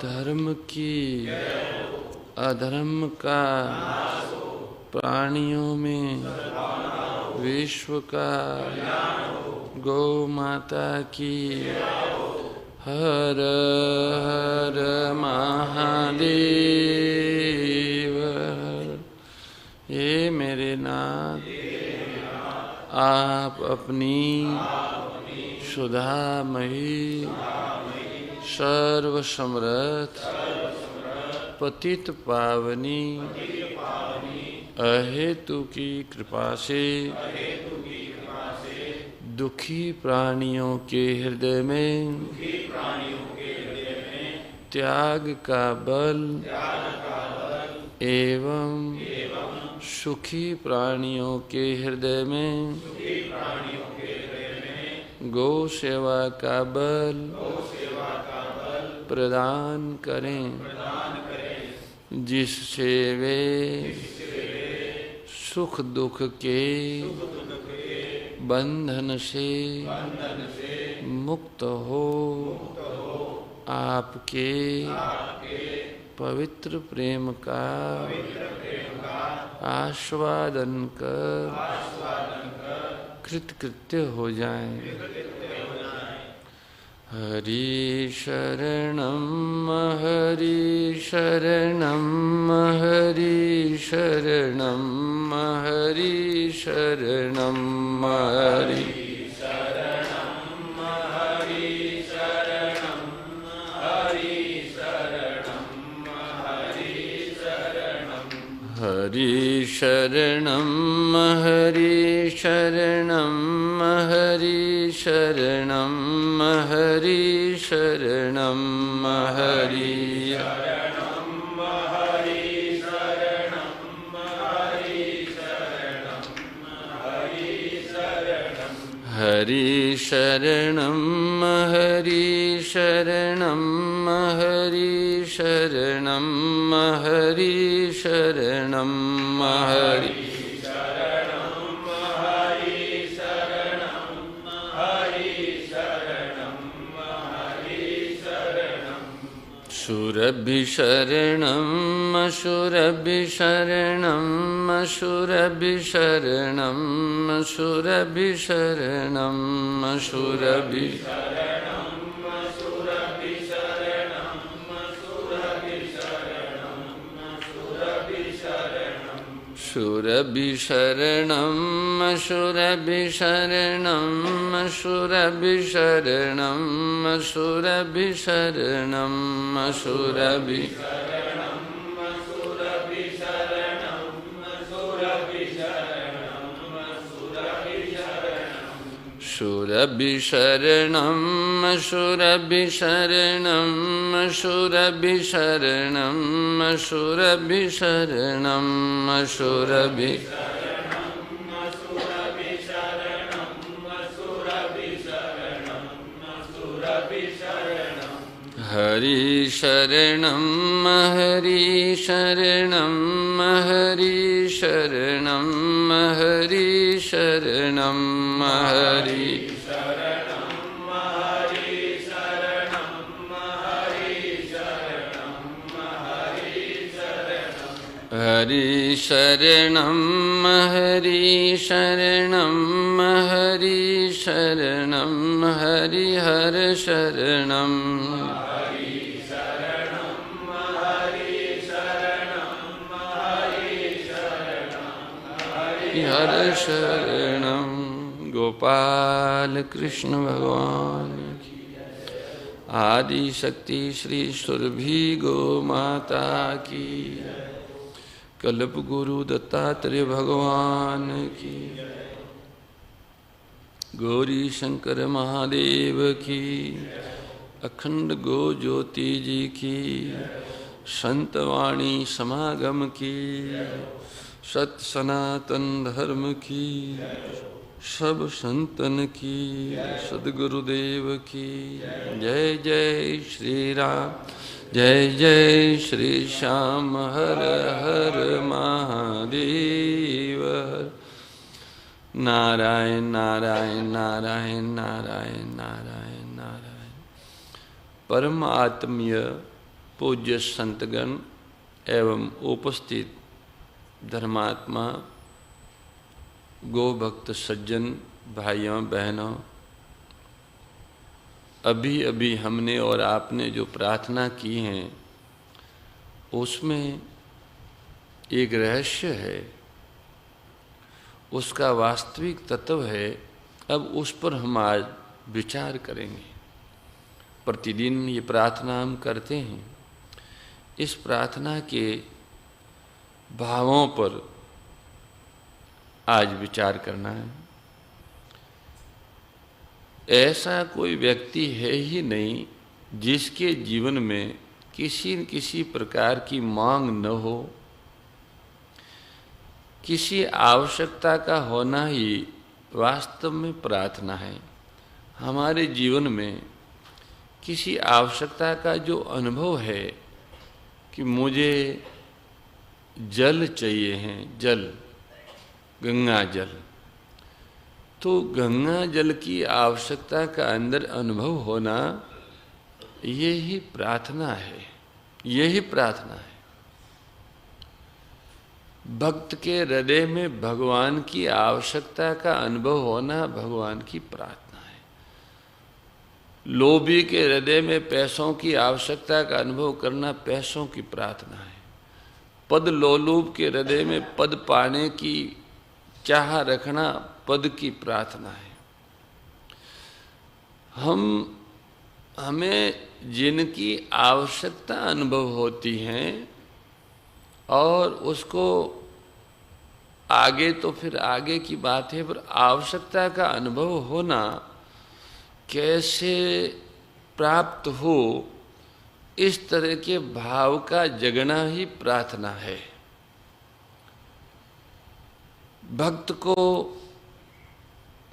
धर्म की अधर्म का प्राणियों में विश्व का गौ माता की हर हर महादेव। ये मेरे नाथ आप अपनी सुधामयी सर्वसमर्थ पतित पावनी अहेतु की कृपा से दुखी प्राणियों के हृदय में त्याग का बल एवं सुखी प्राणियों के हृदय में गौ सेवा का बल प्रदान करें, जिससे वे सुख दुख के बंधन से मुक्त हो आपके पवित्र प्रेम का आस्वादन कर कृतकृत्य हो जाएं। हरि शरणम हरि शरणम हरि शरणम हरि शरणम हरि हरि शरणम हरि शरणम हरि शरणम हरि शरणम हरि हरि शरणम हरि शरणम हरि शरणम हरि शरणम हरि सुरभि शरणम सुरभि शरणम सुरभि शरणम सुरभि शरणम सुरभि सुरभि शरणम सुरभि शरणम सुरभि शरणम सुरभि शरणम सुरभि सुरभि शरणम सुरभि शरणम सुरभि शरणम सुरभि शरणम सुरभि हरि शरणम हरि शरणम हरि शरणम हरि शरणम हरि हरि शरणम हरि शरणम हरि शरणम हरि हर शरणम हर शरणम। गोपाल कृष्ण भगवान की आदि शक्ति श्री सुरभि गो माता की कल्प गुरु दत्तात्रेय भगवान की गौरी शंकर महादेव की अखंड गो ज्योति जी की संतवाणी समागम की सत सनातन धर्म की सब संतन की सद्गुरुदेव की जय जय श्री राम जय जय श्री श्याम हर हर महादेव। नारायण नारायण नारायण नारायण नारायण नारायण। परम आत्मीय पूज्य संतगण एवं उपस्थित धर्मात्मा गो भक्त सज्जन भाइयों बहनों, अभी अभी हमने और आपने जो प्रार्थना की है उसमें एक रहस्य है, उसका वास्तविक तत्व है। अब उस पर हम आज विचार करेंगे। प्रतिदिन ये प्रार्थना हम करते हैं, इस प्रार्थना के भावों पर आज विचार करना है। ऐसा कोई व्यक्ति है ही नहीं जिसके जीवन में किसी न किसी प्रकार की मांग न हो। किसी आवश्यकता का होना ही वास्तव में प्रार्थना है। हमारे जीवन में किसी आवश्यकता का जो अनुभव है कि मुझे जल चाहिए है, जल, गंगा जल, तो गंगा जल की आवश्यकता का अंदर अनुभव होना, ये ही प्रार्थना है, यही प्रार्थना है। भक्त के हृदय में भगवान की आवश्यकता का अनुभव होना भगवान की प्रार्थना है। लोभी के हृदय में पैसों की आवश्यकता का अनुभव करना पैसों की प्रार्थना है। पद लोलुप के हृदय में पद पाने की चाह रखना पद की प्रार्थना है। हमें जिनकी आवश्यकता अनुभव होती है और उसको आगे तो फिर आगे की बात है, पर आवश्यकता का अनुभव होना कैसे प्राप्त हो, इस तरह के भाव का जगना ही प्रार्थना है। भक्त को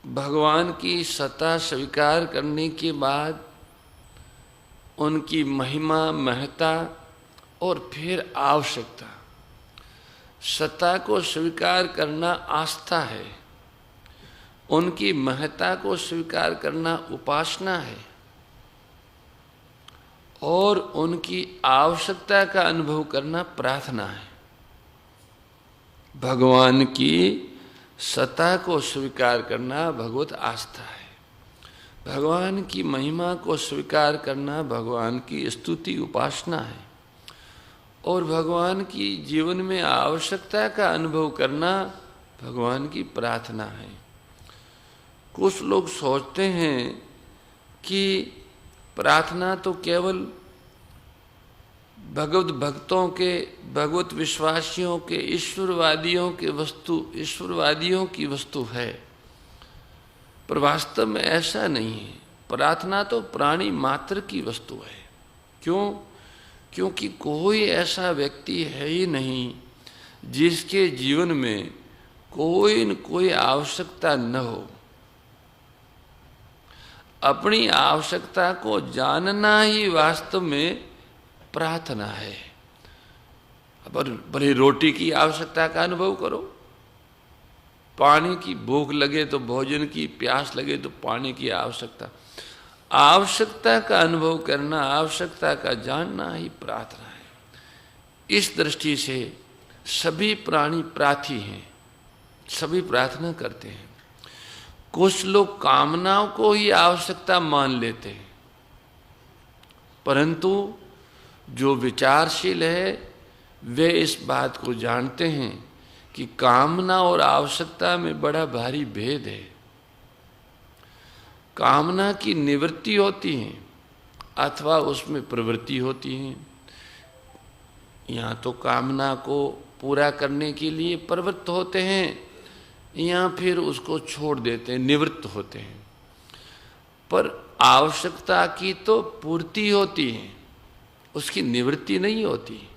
भगवान की सत्ता स्वीकार करने के बाद उनकी महिमा, महत्ता और फिर आवश्यकता, सत्ता को स्वीकार करना आस्था है, उनकी महत्ता को स्वीकार करना उपासना है, और उनकी आवश्यकता का अनुभव करना प्रार्थना है। भगवान की सत्ता को स्वीकार करना भगवत आस्था है, भगवान की महिमा को स्वीकार करना भगवान की स्तुति, उपासना है, और भगवान की जीवन में आवश्यकता का अनुभव करना भगवान की प्रार्थना है। कुछ लोग सोचते हैं कि प्रार्थना तो केवल भगवत भक्तों के, भगवत विश्वासियों के, ईश्वरवादियों की वस्तु है, पर वास्तव में ऐसा नहीं है। प्रार्थना तो प्राणी मात्र की वस्तु है। क्यों? क्योंकि कोई ऐसा व्यक्ति है ही नहीं जिसके जीवन में कोई न कोई आवश्यकता न हो। अपनी आवश्यकता को जानना ही वास्तव में प्रार्थना है। भले रोटी की आवश्यकता का अनुभव करो, पानी की भूख लगे तो भोजन की, प्यास लगे तो पानी की आवश्यकता, आवश्यकता का अनुभव करना, आवश्यकता का जानना ही प्रार्थना है। इस दृष्टि से सभी प्राणी प्रार्थी हैं, सभी प्रार्थना करते हैं। कुछ लोग कामनाओं को ही आवश्यकता मान लेते हैं, परंतु जो विचारशील है वे इस बात को जानते हैं कि कामना और आवश्यकता में बड़ा भारी भेद है। कामना की निवृत्ति होती है अथवा उसमें प्रवृत्ति होती है। यहाँ तो कामना को पूरा करने के लिए प्रवृत्त होते हैं, या फिर उसको छोड़ देते हैं, निवृत्त होते हैं। पर आवश्यकता की तो पूर्ति होती है, उसकी निवृत्ति नहीं होती,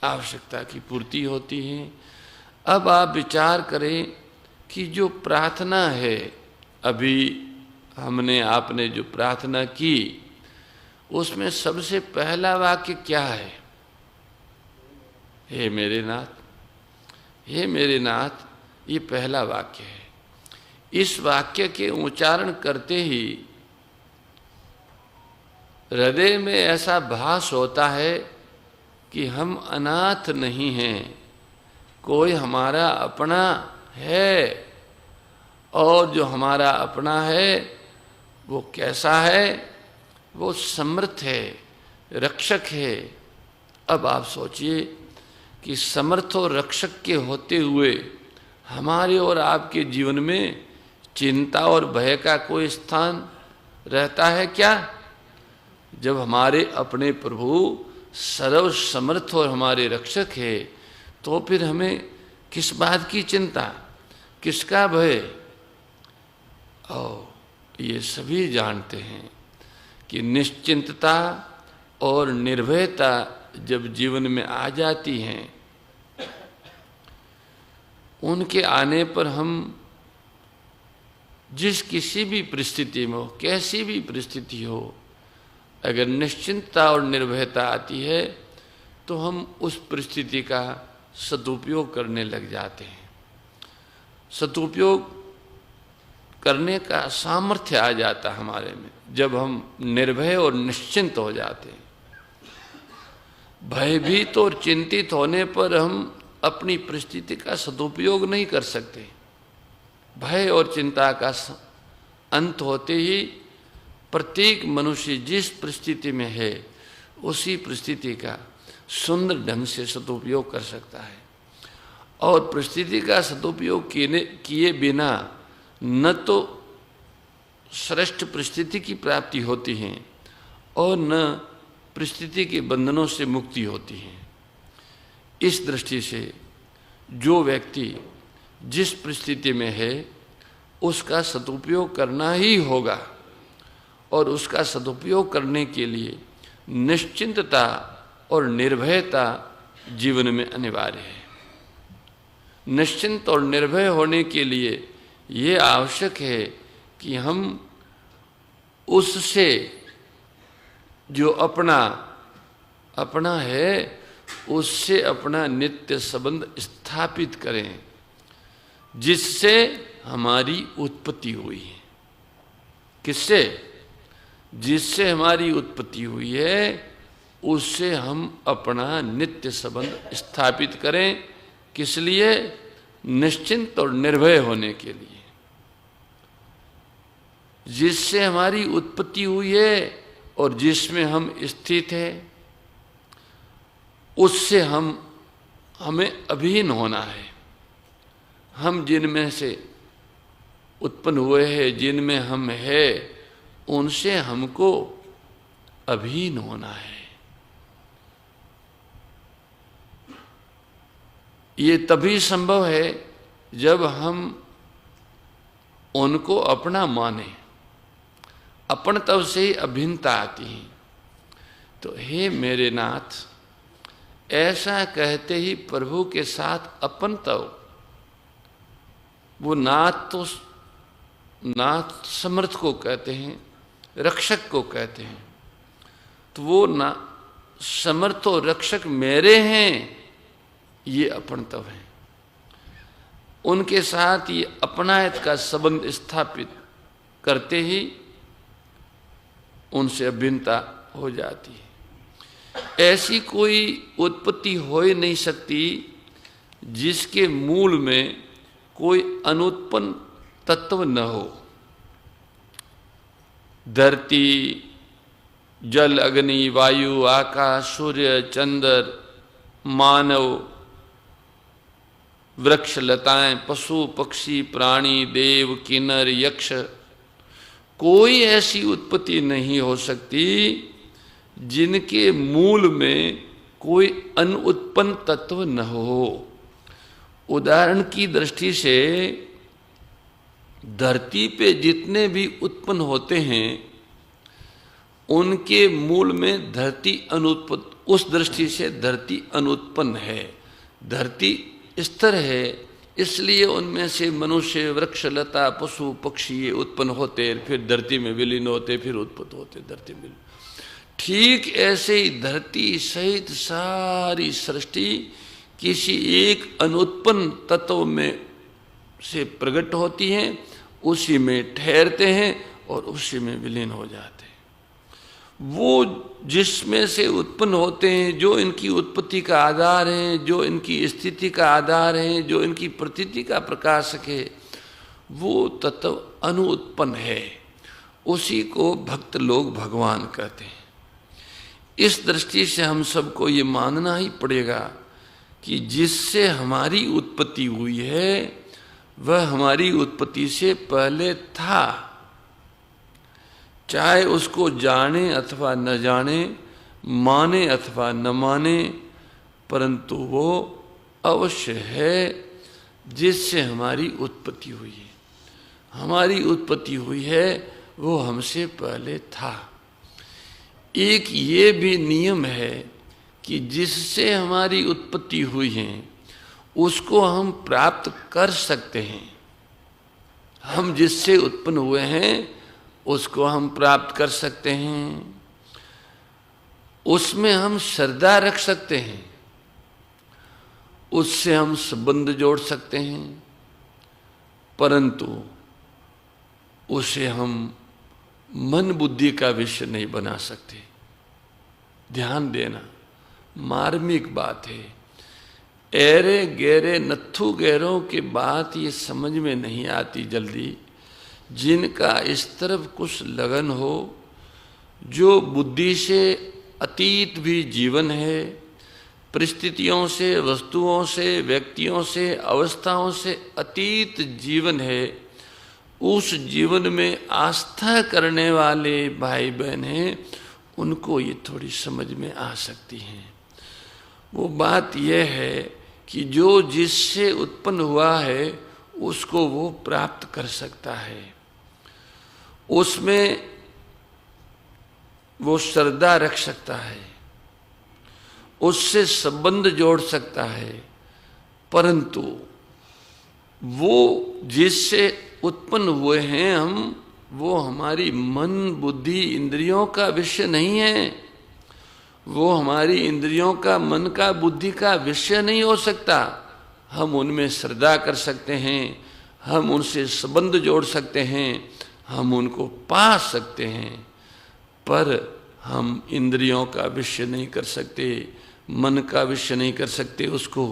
आवश्यकता की पूर्ति होती है। अब आप विचार करें कि जो प्रार्थना है, अभी हमने आपने जो प्रार्थना की उसमें सबसे पहला वाक्य क्या है? हे मेरे नाथ, हे मेरे नाथ, ये पहला वाक्य है। इस वाक्य के उच्चारण करते ही हृदय में ऐसा भास होता है कि हम अनाथ नहीं हैं, कोई हमारा अपना है, और जो हमारा अपना है वो कैसा है? वो समर्थ है, रक्षक है। अब आप सोचिए कि समर्थ और रक्षक के होते हुए हमारे और आपके जीवन में चिंता और भय का कोई स्थान रहता है क्या? जब हमारे अपने प्रभु सर्व समर्थ और हमारे रक्षक है, तो फिर हमें किस बात की चिंता, किसका भय? और ये सभी जानते हैं कि निश्चिंतता और निर्भयता जब जीवन में आ जाती हैं, उनके आने पर हम जिस किसी भी परिस्थिति में हो, कैसी भी परिस्थिति हो, अगर निश्चिंतता और निर्भयता आती है तो हम उस परिस्थिति का सदुपयोग करने लग जाते हैं। सदुपयोग करने का सामर्थ्य आ जाता हमारे में जब हम निर्भय और निश्चिंत हो जाते हैं। भयभीत और चिंतित होने पर हम अपनी परिस्थिति का सदुपयोग नहीं कर सकते। भय और चिंता का अंत होते ही प्रत्येक मनुष्य जिस परिस्थिति में है उसी परिस्थिति का सुंदर ढंग से सदुपयोग कर सकता है। और परिस्थिति का सदुपयोग किए बिना न तो श्रेष्ठ परिस्थिति की प्राप्ति होती है और न परिस्थिति के बंधनों से मुक्ति होती है। इस दृष्टि से जो व्यक्ति जिस परिस्थिति में है उसका सदुपयोग करना ही होगा, और उसका सदुपयोग करने के लिए निश्चिंतता और निर्भयता जीवन में अनिवार्य है। निश्चिंत और निर्भय होने के लिए ये आवश्यक है कि हम उससे जो अपना है उससे अपना नित्य संबंध स्थापित करें, जिससे हमारी उत्पत्ति हुई है। किससे? जिससे हमारी उत्पत्ति हुई है उससे हम अपना नित्य संबंध स्थापित करें। किस लिए? निश्चिंत और निर्भय होने के लिए। जिससे हमारी उत्पत्ति हुई है और जिसमें हम स्थित हैं उससे हमें अभिन्न होना है। हम जिनमें से उत्पन्न हुए हैं, जिनमें हम हैं, उनसे हमको अभिन्न होना है। ये तभी संभव है जब हम उनको अपना माने। अपन तब से ही अभिन्नता आती है। तो हे मेरे नाथ, ऐसा कहते ही प्रभु के साथ अपन तब, वो नाथ समर्थ को कहते हैं, रक्षक को कहते हैं। तो वो समर्थ और रक्षक मेरे हैं, ये अपनत्व है। उनके साथ ये अपनायत का संबंध स्थापित करते ही उनसे अभिन्नता हो जाती है। ऐसी कोई उत्पत्ति हो ही नहीं सकती जिसके मूल में कोई अनुत्पन्न तत्व न हो। धरती, जल, अग्नि, वायु, आकाश, सूर्य, चंद्र, मानव, वृक्ष, लताएं, पशु, पक्षी, प्राणी, देव, किन्नर, यक्ष, कोई ऐसी उत्पत्ति नहीं हो सकती जिनके मूल में कोई अनुत्पन्न तत्व न हो। उदाहरण की दृष्टि से धरती पे जितने भी उत्पन्न होते हैं उनके मूल में धरती अनुत्पन्न, उस दृष्टि से धरती अनुत्पन्न है। धरती स्थिर है, इसलिए उनमें से मनुष्य, वृक्ष, लता, पशु, पक्षी ये उत्पन्न होते, फिर धरती में विलीन होते, फिर उत्पन्न होते धरती में। ठीक ऐसे ही धरती सहित सारी सृष्टि किसी एक अनुत्पन्न तत्व में से प्रकट होती हैं, उसी में ठहरते हैं और उसी में विलीन हो जाते हैं। वो जिसमें से उत्पन्न होते हैं, जो इनकी उत्पत्ति का आधार है, जो इनकी स्थिति का आधार है, जो इनकी प्रतीति का प्रकाशक है, वो तत्व अनुत्पन्न है, उसी को भक्त लोग भगवान कहते हैं। इस दृष्टि से हम सबको ये मानना ही पड़ेगा कि जिससे हमारी उत्पत्ति हुई है वह हमारी उत्पत्ति से पहले था, चाहे उसको जाने अथवा न जाने, माने अथवा न माने, परंतु वो अवश्य है जिससे हमारी उत्पत्ति हुई है। हमारी उत्पत्ति हुई है वो हमसे पहले था। एक ये भी नियम है कि जिससे हमारी उत्पत्ति हुई है उसको हम प्राप्त कर सकते हैं। हम जिससे उत्पन्न हुए हैं उसको हम प्राप्त कर सकते हैं, उसमें हम श्रद्धा रख सकते हैं, उससे हम संबंध जोड़ सकते हैं, परंतु उसे हम मन बुद्धि का विषय नहीं बना सकते। ध्यान देना, मार्मिक बात है। ऐरे गहरे नत्थु गहरों की बात ये समझ में नहीं आती जल्दी, जिनका इस तरफ कुछ लगन हो, जो बुद्धि से अतीत भी जीवन है, परिस्थितियों से, वस्तुओं से, व्यक्तियों से, अवस्थाओं से अतीत जीवन है, उस जीवन में आस्था करने वाले भाई बहन हैं, उनको ये थोड़ी समझ में आ सकती हैं। वो बात यह है कि जो जिससे उत्पन्न हुआ है उसको वो प्राप्त कर सकता है, उसमें वो श्रद्धा रख सकता है, उससे संबंध जोड़ सकता है, परंतु वो जिससे उत्पन्न हुए हैं हम, वो हमारी मन बुद्धि इंद्रियों का विषय नहीं है। वो हमारी इंद्रियों का, मन का, बुद्धि का विषय नहीं हो सकता। हम उनमें श्रद्धा कर सकते हैं, हम उनसे संबंध जोड़ सकते हैं, हम उनको पा सकते हैं, पर हम इंद्रियों का विषय नहीं कर सकते, मन का विषय नहीं कर सकते, उसको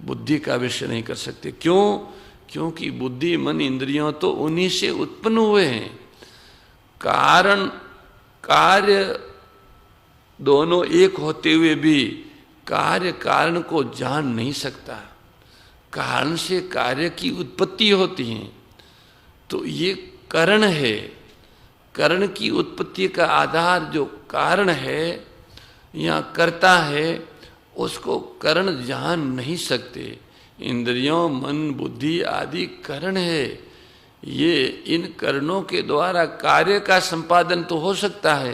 बुद्धि का विषय नहीं कर सकते। क्यों? क्योंकि बुद्धि मन इंद्रियों तो उन्हीं से उत्पन्न हुए हैं। कारण कार्य दोनों एक होते हुए भी कार्य कारण को जान नहीं सकता। कारण से कार्य की उत्पत्ति होती है, तो ये करण है। करण की उत्पत्ति का आधार जो कारण है या कर्ता है, उसको करण जान नहीं सकते। इंद्रियों, मन, बुद्धि आदि करण है। ये इन करणों के द्वारा कार्य का संपादन तो हो सकता है,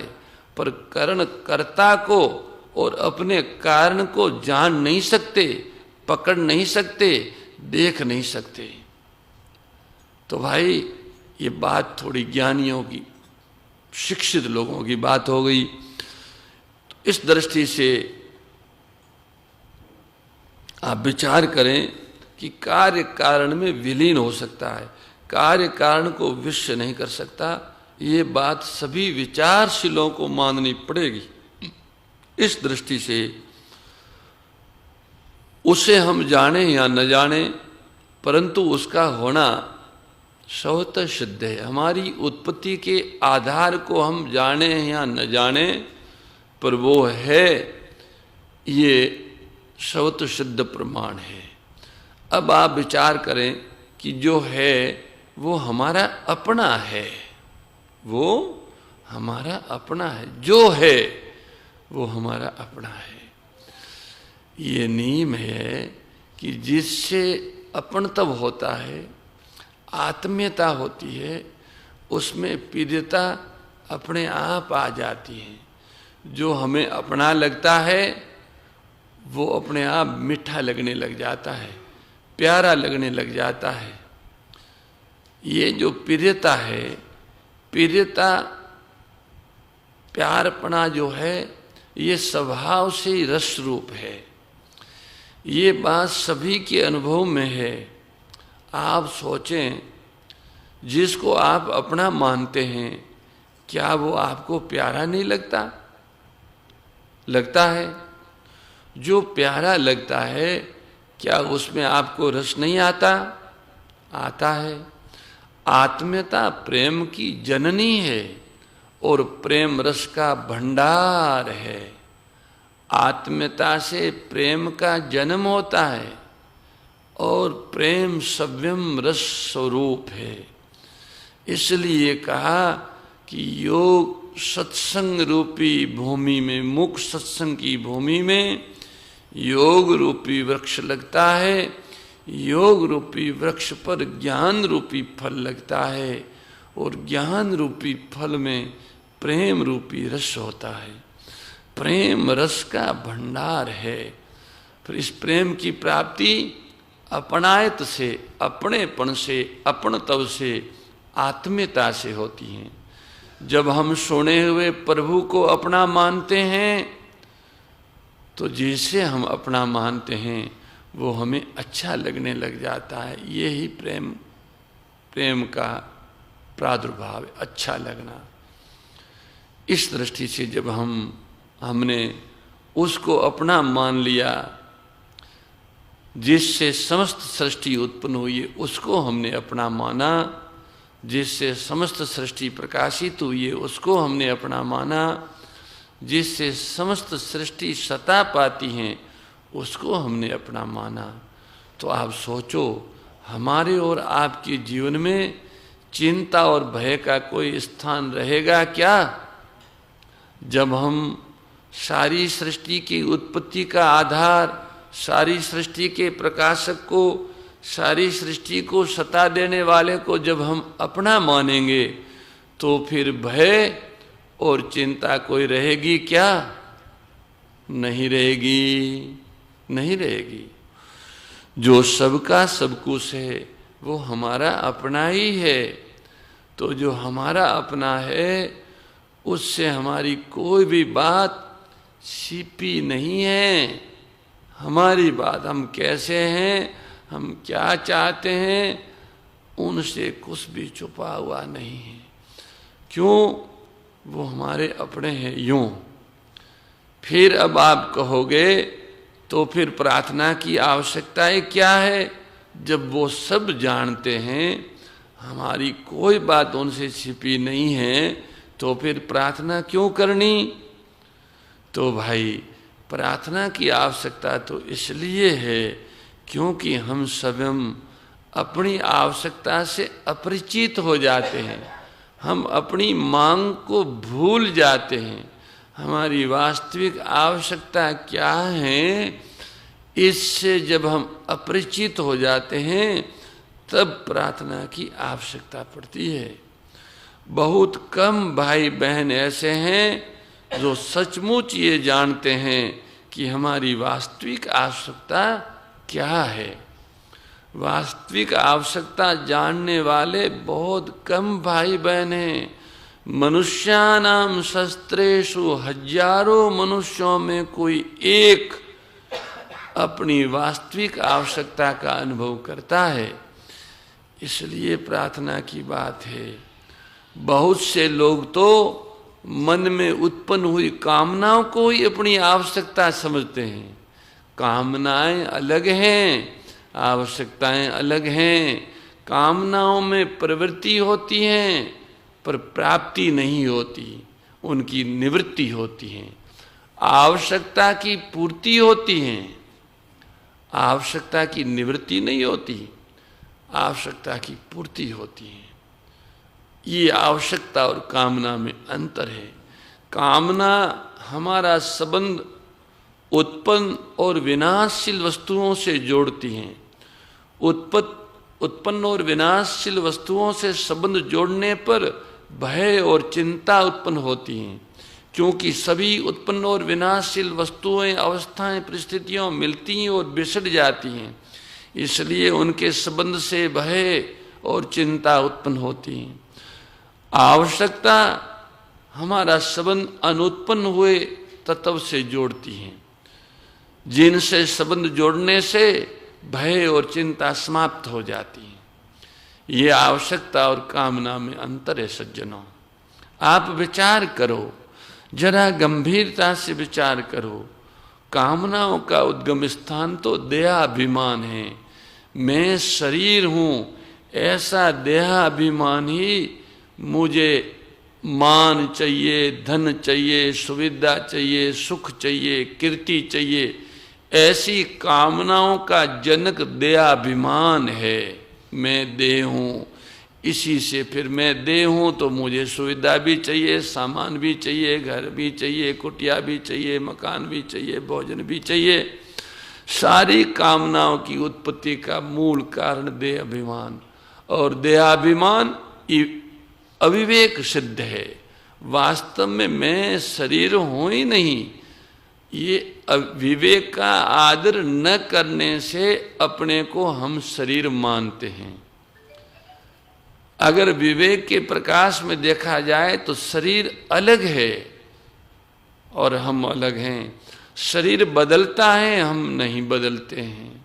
पर करण कर्ता को और अपने कारण को जान नहीं सकते, पकड़ नहीं सकते, देख नहीं सकते। तो भाई ये बात थोड़ी ज्ञानियों की, शिक्षित लोगों की बात हो गई। तो इस दृष्टि से आप विचार करें कि कार्य कारण में विलीन हो सकता है, कार्य कारण को विषय नहीं कर सकता। ये बात सभी विचारशीलों को माननी पड़ेगी। इस दृष्टि से उसे हम जाने या न जाने, परंतु उसका होना स्वतः सिद्ध है। हमारी उत्पत्ति के आधार को हम जाने या न जाने, पर वो है, ये स्वतः सिद्ध प्रमाण है। अब आप विचार करें कि जो है वो हमारा अपना है, वो हमारा अपना है, जो है वो हमारा अपना है। ये नियम है कि जिससे अपन तब होता है, आत्मीयता होती है, उसमें प्रियता अपने आप आ जाती है। जो हमें अपना लगता है वो अपने आप मीठा लगने लग जाता है, प्यारा लगने लग जाता है। ये जो प्रियता है, प्रियता प्यारपना जो है, ये स्वभाव से ही रस रूप है। ये बात सभी के अनुभव में है। आप सोचें, जिसको आप अपना मानते हैं, क्या वो आपको प्यारा नहीं लगता? लगता है। जो प्यारा लगता है, क्या उसमें आपको रस नहीं आता? आता है। आत्मीयता प्रेम की जननी है और प्रेम रस का भंडार है। आत्मीयता से प्रेम का जन्म होता है और प्रेम सव्यम रस स्वरूप है। इसलिए कहा कि योग सत्संग रूपी भूमि में, मुख सत्संग की भूमि में योग रूपी वृक्ष लगता है। योग रूपी वृक्ष पर ज्ञान रूपी फल लगता है और ज्ञान रूपी फल में प्रेम रूपी रस होता है। प्रेम रस का भंडार है। फिर इस प्रेम की प्राप्ति अपनायत से, अपनेपन से, अपनत्व से, आत्मीयता से होती है। जब हम सुने हुए प्रभु को अपना मानते हैं तो जैसे हम अपना मानते हैं वो हमें अच्छा लगने लग जाता है। यही प्रेम का प्रादुर्भाव है, अच्छा लगना। इस दृष्टि से जब हमने उसको अपना मान लिया, जिससे समस्त सृष्टि उत्पन्न हुई है उसको हमने अपना माना, जिससे समस्त सृष्टि प्रकाशित हुई है उसको हमने अपना माना, जिससे समस्त सृष्टि सता पाती हैं उसको हमने अपना माना। तो आप सोचो, हमारे और आपके जीवन में चिंता और भय का कोई स्थान रहेगा क्या? जब हम सारी सृष्टि की उत्पत्ति का आधार, सारी सृष्टि के प्रकाशक को, सारी सृष्टि को सता देने वाले को जब हम अपना मानेंगे तो फिर भय और चिंता कोई रहेगी क्या? नहीं रहेगी, नहीं रहेगी। जो सबका सब कुछ है वो हमारा अपना ही है। तो जो हमारा अपना है उससे हमारी कोई भी बात छिपी नहीं है। हमारी बात, हम कैसे हैं, हम क्या चाहते हैं, उनसे कुछ भी छुपा हुआ नहीं है। क्यों? वो हमारे अपने हैं। यूं फिर अब आप कहोगे तो फिर प्रार्थना की आवश्यकताएं क्या है? जब वो सब जानते हैं, हमारी कोई बात उनसे छिपी नहीं है, तो फिर प्रार्थना क्यों करनी? तो भाई, प्रार्थना की आवश्यकता तो इसलिए है क्योंकि हम स्वयं अपनी आवश्यकता से अपरिचित हो जाते हैं। हम अपनी मांग को भूल जाते हैं। हमारी वास्तविक आवश्यकता क्या है, इससे जब हम अपरिचित हो जाते हैं तब प्रार्थना की आवश्यकता पड़ती है। बहुत कम भाई बहन ऐसे हैं जो सचमुच ये जानते हैं कि हमारी वास्तविक आवश्यकता क्या है। वास्तविक आवश्यकता जानने वाले बहुत कम भाई बहन हैं। मनुष्यानाम शस्त्रेषु, हजारों मनुष्यों में कोई एक अपनी वास्तविक आवश्यकता का अनुभव करता है। इसलिए प्रार्थना की बात है। बहुत से लोग तो मन में उत्पन्न हुई कामनाओं को ही अपनी आवश्यकता समझते हैं। कामनाएं अलग हैं, आवश्यकताएं अलग हैं। कामनाओं में प्रवृत्ति होती हैं पर प्राप्ति नहीं होती, उनकी निवृत्ति होती है। आवश्यकता की पूर्ति होती है, आवश्यकता की निवृत्ति नहीं होती, आवश्यकता की पूर्ति होती है। ये आवश्यकता और कामना में अंतर है। कामना हमारा संबंध उत्पन्न और विनाशशील वस्तुओं से जोड़ती हैं। उत्पन्न और विनाशशील वस्तुओं से संबंध जोड़ने पर भय और चिंता उत्पन्न होती हैं, क्योंकि सभी उत्पन्न और विनाशशील वस्तुएं, अवस्थाएं, परिस्थितियों मिलती हैं और बिछड़ जाती हैं। इसलिए उनके संबंध से भय और चिंता उत्पन्न होती हैं। आवश्यकता हमारा संबंध अनुत्पन्न हुए तत्व से जोड़ती है, जिनसे संबंध जोड़ने से भय और चिंता समाप्त हो जाती है। ये आवश्यकता और कामना में अंतर है सज्जनों। आप विचार करो, जरा गंभीरता से विचार करो। कामनाओं का उद्गम स्थान तो देहाभिमान है। मैं शरीर हूँ, ऐसा देहाभिमान ही मुझे मान चाहिए, धन चाहिए, सुविधा चाहिए, सुख चाहिए, कीर्ति चाहिए, ऐसी कामनाओं का जनक देहाभिमान है। मैं देह हूँ, इसी से फिर मैं देह हूँ तो मुझे सुविधा भी चाहिए, सामान भी चाहिए, घर भी चाहिए, कुटिया भी चाहिए, मकान भी चाहिए, भोजन भी चाहिए। सारी कामनाओं की उत्पत्ति का मूल कारण देहाभिमान, और देहाभिमान अविवेक सिद्ध है। वास्तव में मैं शरीर हूं ही नहीं। ये विवेक का आदर न करने से अपने को हम शरीर मानते हैं। अगर विवेक के प्रकाश में देखा जाए तो शरीर अलग है और हम अलग हैं। शरीर बदलता है, हम नहीं बदलते हैं।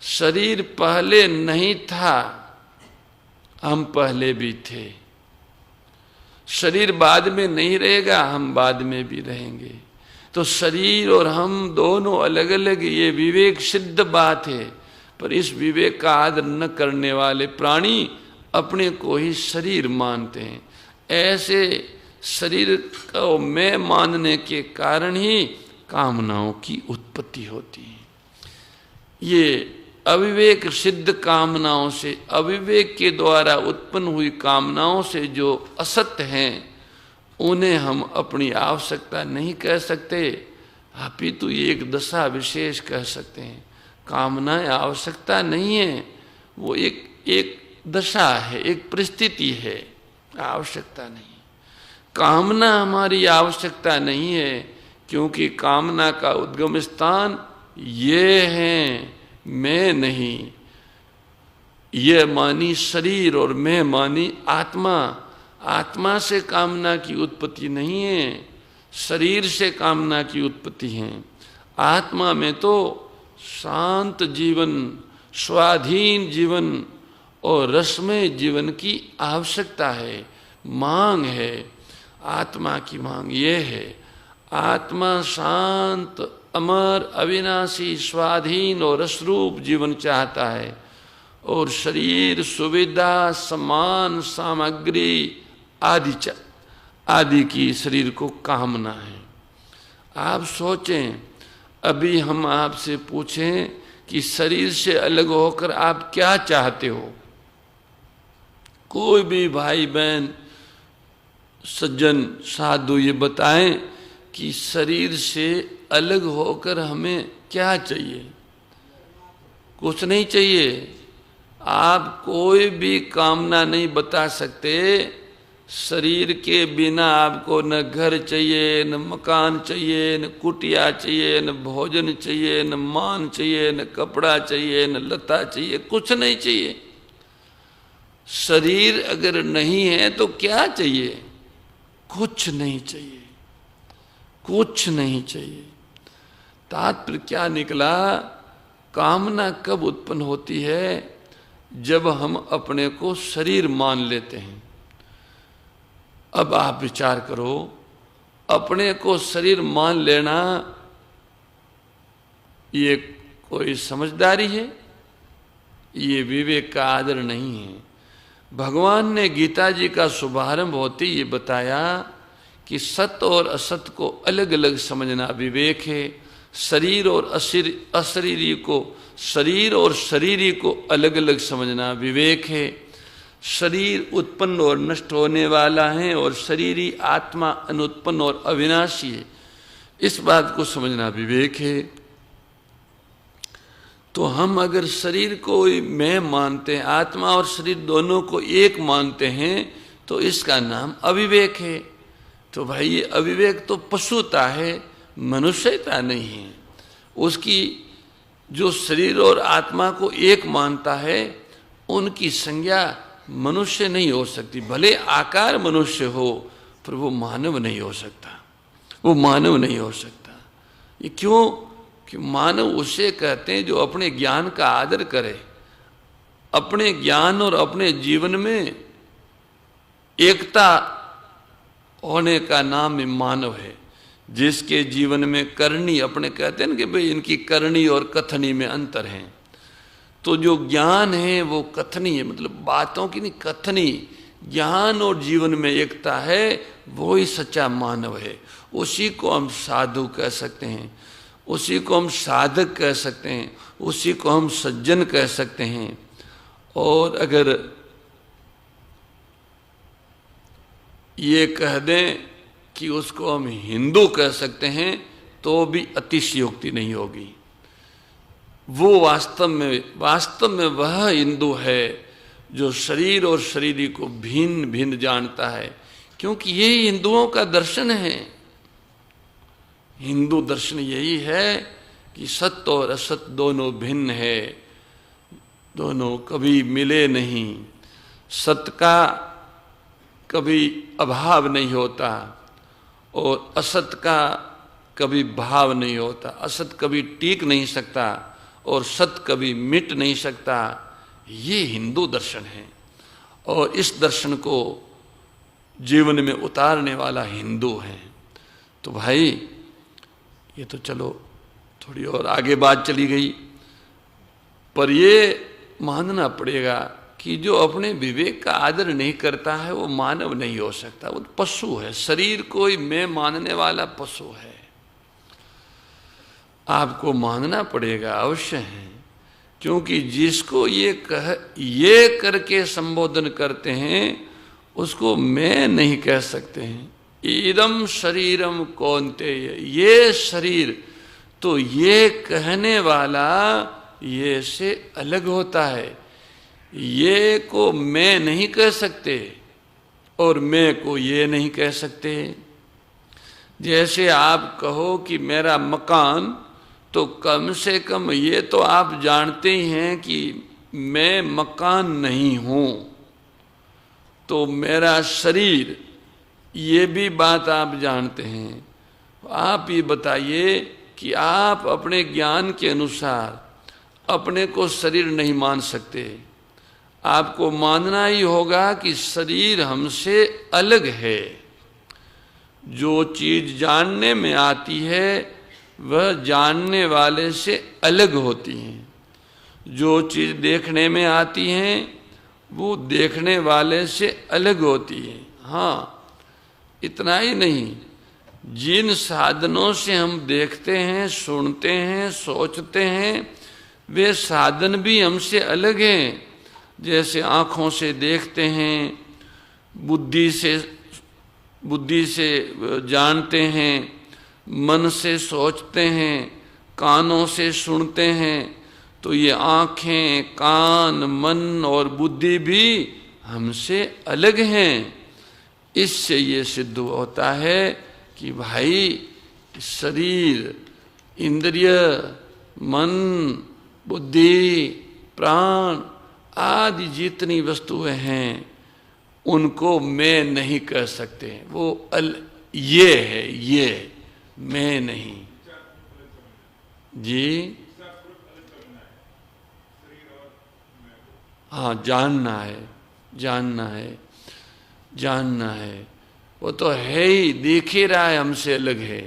शरीर पहले नहीं था, हम पहले भी थे। शरीर बाद में नहीं रहेगा, हम बाद में भी रहेंगे। तो शरीर और हम दोनों अलग अलग, ये विवेक सिद्ध बात है। पर इस विवेक का आदर न करने वाले प्राणी अपने को ही शरीर मानते हैं। ऐसे शरीर को मैं मानने के कारण ही कामनाओं की उत्पत्ति होती है। ये अविवेक सिद्ध कामनाओं से, अविवेक के द्वारा उत्पन्न हुई कामनाओं से जो असत्य हैं, उन्हें हम अपनी आवश्यकता नहीं कह सकते, अपितु ये एक दशा विशेष कह सकते हैं। कामनाएं आवश्यकता नहीं है, वो एक दशा है, एक परिस्थिति है, आवश्यकता नहीं। कामना हमारी आवश्यकता नहीं है, क्योंकि कामना का उद्गम स्थान ये है, मैं नहीं। ये मानी शरीर और मैं मानी आत्मा। आत्मा से कामना की उत्पत्ति नहीं है, शरीर से कामना की उत्पत्ति है। आत्मा में तो शांत जीवन, स्वाधीन जीवन और रसमय जीवन की आवश्यकता है, मांग है। आत्मा की मांग ये है। आत्मा शांत, अमर, अविनाशी, स्वाधीन और रसरूप जीवन चाहता है, और शरीर सुविधा, सम्मान, सामग्री आदि की शरीर को कामना है। आप सोचें, अभी हम आपसे पूछें कि शरीर से अलग होकर आप क्या चाहते हो? कोई भी भाई बहन, सज्जन, साधु ये बताएं कि शरीर से अलग होकर हमें क्या चाहिए? कुछ नहीं चाहिए। आप कोई भी कामना नहीं बता सकते। शरीर के बिना आपको न घर चाहिए, न मकान चाहिए, न कुटिया चाहिए, न भोजन चाहिए, न मान चाहिए, न कपड़ा चाहिए, न लता चाहिए, कुछ नहीं चाहिए। शरीर अगर नहीं है तो क्या चाहिए? कुछ नहीं चाहिए, कुछ नहीं चाहिए। तात्पर्य क्या निकला? कामना कब उत्पन्न होती है? जब हम अपने को शरीर मान लेते हैं। अब आप विचार करो, अपने को शरीर मान लेना ये कोई समझदारी है? ये विवेक का आदर नहीं है। भगवान ने गीता जी का शुभारंभ होते ये बताया कि सत्य और असत्य को अलग अलग समझना विवेक है। शरीर और अशरीरी को, शरीर और शरीरी को अलग अलग समझना विवेक है। शरीर उत्पन्न और नष्ट होने वाला है और शरीरी आत्मा अनुत्पन्न और अविनाशी है। इस बात को समझना विवेक है। तो हम अगर शरीर को मैं मानते हैं, आत्मा और शरीर दोनों को एक मानते हैं, तो इसका नाम अविवेक है। तो भाई ये अविवेक तो पशुता है, मनुष्यता नहीं है। उसकी जो शरीर और आत्मा को एक मानता है, उनकी संज्ञा मनुष्य नहीं हो सकती। भले आकार मनुष्य हो, पर वो मानव नहीं हो सकता। वो मानव नहीं हो सकता। ये क्यों? कि मानव उसे कहते हैं जो अपने ज्ञान का आदर करे, अपने ज्ञान और अपने जीवन में एकता होने का नाम ही मानव है। जिसके जीवन में करनी, अपने कहते हैं ना कि भाई इनकी करनी और कथनी में अंतर है, तो जो ज्ञान है वो कथनी है, मतलब बातों की नहीं, कथनी। ज्ञान और जीवन में एकता है, वो ही सच्चा मानव है। उसी को हम साधु कह सकते हैं, उसी को हम साधक कह सकते हैं, उसी को हम सज्जन कह सकते हैं। और अगर ये कह दें कि उसको हम हिंदू कह सकते हैं तो भी अतिशयोक्ति नहीं होगी। वो वास्तव में वह हिंदू है जो शरीर और शरीरी को भिन्न भिन्न जानता है, क्योंकि यही हिंदुओं का दर्शन है। हिंदू दर्शन यही है कि सत्य और असत दोनों भिन्न है, दोनों कभी मिले नहीं। सत्य का कभी अभाव नहीं होता और असत का कभी भाव नहीं होता। असत कभी टीक नहीं सकता और सत्य कभी मिट नहीं सकता। ये हिंदू दर्शन है और इस दर्शन को जीवन में उतारने वाला हिंदू है। तो भाई ये तो चलो थोड़ी और आगे बात चली गई, पर ये मानना पड़ेगा कि जो अपने विवेक का आदर नहीं करता है वो मानव नहीं हो सकता, वो पशु है। शरीर को ही मैं मानने वाला पशु है। आपको मानना पड़ेगा, अवश्य है, क्योंकि जिसको ये करके संबोधन करते हैं उसको मैं नहीं कह सकते हैं। इदम शरीरम कौन्तेय, ये शरीर, तो ये कहने वाला ये से अलग होता है। ये को मैं नहीं कह सकते और मैं को ये नहीं कह सकते। जैसे आप कहो कि मेरा मकान, तो कम से कम ये तो आप जानते ही हैं कि मैं मकान नहीं हूँ। तो मेरा शरीर, ये भी बात आप जानते हैं। आप ये बताइए कि आप अपने ज्ञान के अनुसार अपने को शरीर नहीं मान सकते। आपको मानना ही होगा कि शरीर हमसे अलग है। जो चीज जानने में आती है वह जानने वाले से अलग होती हैं। जो चीज देखने में आती हैं वो देखने वाले से अलग होती है। हाँ, इतना ही नहीं, जिन साधनों से हम देखते हैं, सुनते हैं, सोचते हैं, वे साधन भी हमसे अलग हैं। जैसे आँखों से देखते हैं, बुद्धि से जानते हैं, मन से सोचते हैं, कानों से सुनते हैं, तो ये आँखें, कान, मन और बुद्धि भी हमसे अलग हैं। इससे ये सिद्ध होता है कि भाई शरीर, इंद्रिय, मन, बुद्धि, प्राण आदि जितनी वस्तुएं हैं उनको मैं नहीं कह सकते। वो ये है, ये मैं नहीं। जी हाँ, जानना है, जानना है, जानना है। वो तो है ही, देख ही रहा है हमसे अलग है।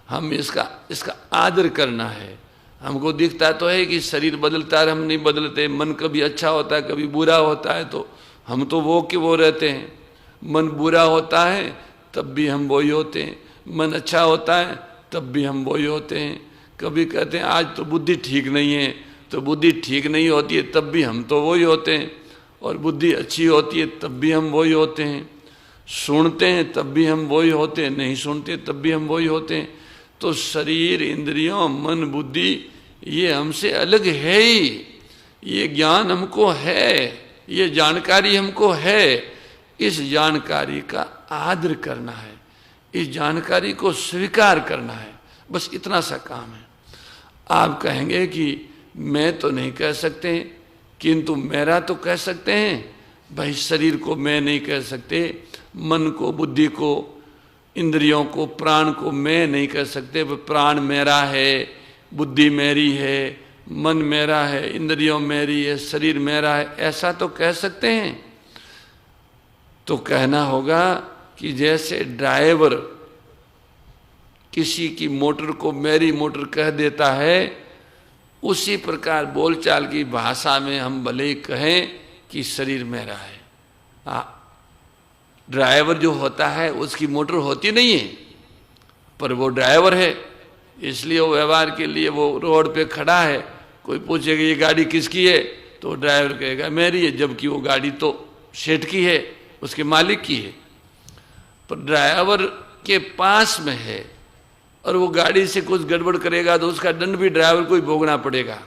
हम इसका आदर करना है। हमको दिखता तो है कि शरीर बदलता है, हम नहीं बदलते। मन कभी अच्छा होता है, कभी बुरा होता है, तो हम तो वो के वो रहते हैं। मन बुरा होता है तब भी हम वही होते हैं, मन अच्छा होता है तब भी हम वही होते हैं। कभी कहते हैं आज तो बुद्धि ठीक नहीं है, तो बुद्धि ठीक नहीं होती है तब भी हम तो वही होते हैं। और बुद्धि अच्छी होती है तब भी हम वही होते हैं। सुनते हैं तब भी हम वही होते हैं, नहीं सुनते तब भी हम वही होते हैं। तो शरीर, इंद्रियों, मन, बुद्धि ये हमसे अलग है ही। ये ज्ञान हमको है, ये जानकारी हमको है। इस जानकारी का आदर करना है, इस जानकारी को स्वीकार करना है, बस इतना सा काम है। आप कहेंगे कि मैं तो नहीं कह सकते, किंतु मेरा तो कह सकते हैं। भाई शरीर को मैं नहीं कह सकते, मन को, बुद्धि को, इंद्रियों को, प्राण को मैं नहीं कह सकते। वो प्राण मेरा है, बुद्धि मेरी है, मन मेरा है, इंद्रियों मेरी है, शरीर मेरा है, ऐसा तो कह सकते हैं। तो कहना होगा कि जैसे ड्राइवर किसी की मोटर को मेरी मोटर कह देता है, उसी प्रकार बोलचाल की भाषा में हम भले ही कहें कि शरीर मेरा है। ड्राइवर जो होता है उसकी मोटर होती नहीं है, पर वो ड्राइवर है, इसलिए वो व्यवहार के लिए वो रोड पे खड़ा है। कोई पूछेगा ये गाड़ी किसकी है, तो ड्राइवर कहेगा मेरी है, जबकि वो गाड़ी तो सेठ की है, उसके मालिक की है। पर ड्राइवर के पास में है और वो गाड़ी से कुछ गड़बड़ करेगा तो उसका दंड भी ड्राइवर को ही भोगना पड़ेगा।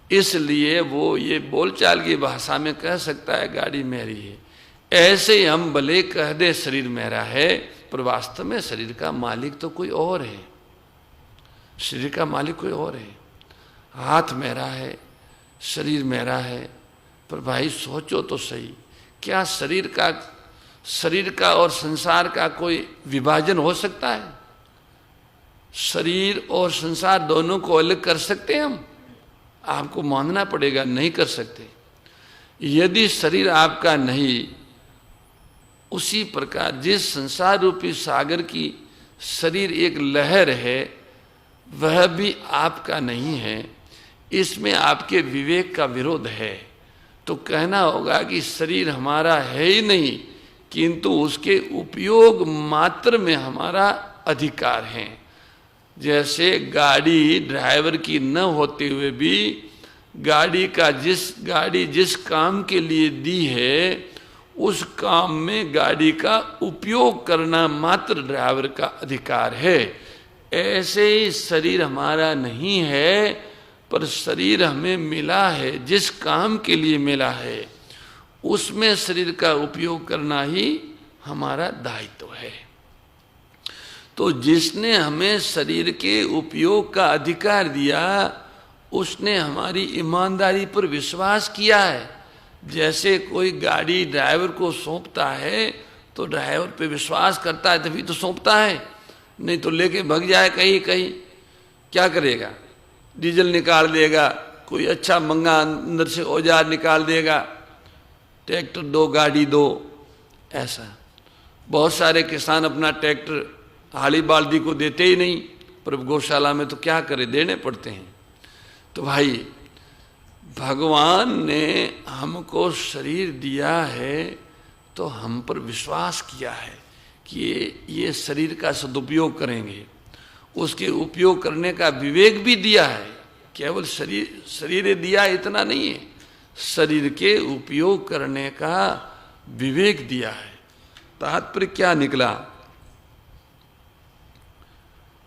इसलिए वो ये बोलचाल की भाषा में कह सकता है गाड़ी मेरी है। ऐसे ही हम भले कह दे शरीर मेरा है, पर वास्तव में शरीर का मालिक तो कोई और है। शरीर का मालिक कोई और है। हाथ मेरा है, शरीर मेरा है, पर भाई सोचो तो सही, क्या शरीर का और संसार का कोई विभाजन हो सकता है? शरीर और संसार दोनों को अलग कर सकते हैं हम? आपको मानना पड़ेगा नहीं कर सकते। यदि शरीर आपका नहीं, उसी प्रकार जिस संसार रूपी सागर की शरीर एक लहर है, वह भी आपका नहीं है। इसमें आपके विवेक का विरोध है। तो कहना होगा कि शरीर हमारा है ही नहीं, किंतु उसके उपयोग मात्र में हमारा अधिकार है। जैसे गाड़ी ड्राइवर की न होते हुए भी गाड़ी जिस काम के लिए दी है, उस काम में गाड़ी का उपयोग करना मात्र ड्राइवर का अधिकार है। ऐसे ही शरीर हमारा नहीं है, पर शरीर हमें मिला है, जिस काम के लिए मिला है उसमें शरीर का उपयोग करना ही हमारा दायित्व है। तो जिसने हमें शरीर के उपयोग का अधिकार दिया, उसने हमारी ईमानदारी पर विश्वास किया है। जैसे कोई गाड़ी ड्राइवर को सौंपता है तो ड्राइवर पे विश्वास करता है तभी तो सौंपता है, नहीं तो लेके भाग जाए कहीं कहीं, क्या करेगा? डीजल निकाल देगा, कोई अच्छा मंगा अंदर से औजार निकाल देगा, ट्रैक्टर दो, गाड़ी दो। ऐसा बहुत सारे किसान अपना ट्रैक्टर हाली बाल्दी को देते ही नहीं, पर गौशाला में तो क्या करे, देने पड़ते हैं। तो भाई भगवान ने हमको शरीर दिया है तो हम पर विश्वास किया है कि ये शरीर का सदुपयोग करेंगे, उसके उपयोग करने का विवेक भी दिया है। केवल शरीर दिया इतना नहीं है, शरीर के उपयोग करने का विवेक दिया है। तात्पर्य क्या निकला?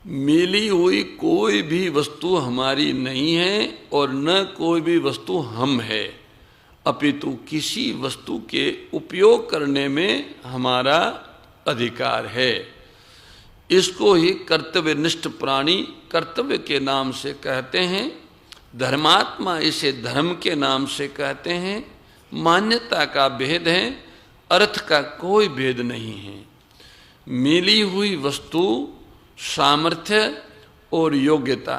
मिली हुई कोई भी वस्तु हमारी नहीं है और न कोई भी वस्तु हम है, अपितु किसी वस्तु के उपयोग करने में हमारा अधिकार है। इसको ही कर्तव्यनिष्ठ प्राणी कर्तव्य के नाम से कहते हैं। धर्मात्मा इसे धर्म के नाम से कहते हैं। मान्यता का भेद है, अर्थ का कोई भेद नहीं है। मिली हुई वस्तु सामर्थ्य और योग्यता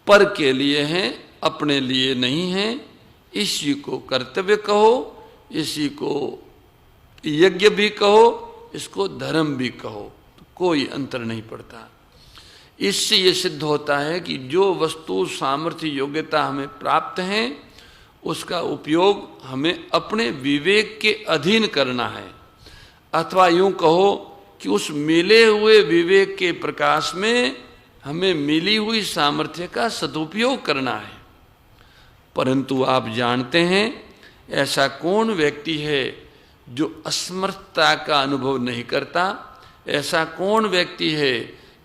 पर के लिए है, अपने लिए नहीं है। इसी को कर्तव्य कहो, इसी को यज्ञ भी कहो, इसको धर्म भी कहो, तो कोई अंतर नहीं पड़ता। इससे ये सिद्ध होता है कि जो वस्तु सामर्थ्य योग्यता हमें प्राप्त है, उसका उपयोग हमें अपने विवेक के अधीन करना है, अथवा यूं कहो कि उस मिले हुए विवेक के प्रकाश में हमें मिली हुई सामर्थ्य का सदुपयोग करना है। परंतु आप जानते हैं, ऐसा कौन व्यक्ति है जो असमर्थता का अनुभव नहीं करता? ऐसा कौन व्यक्ति है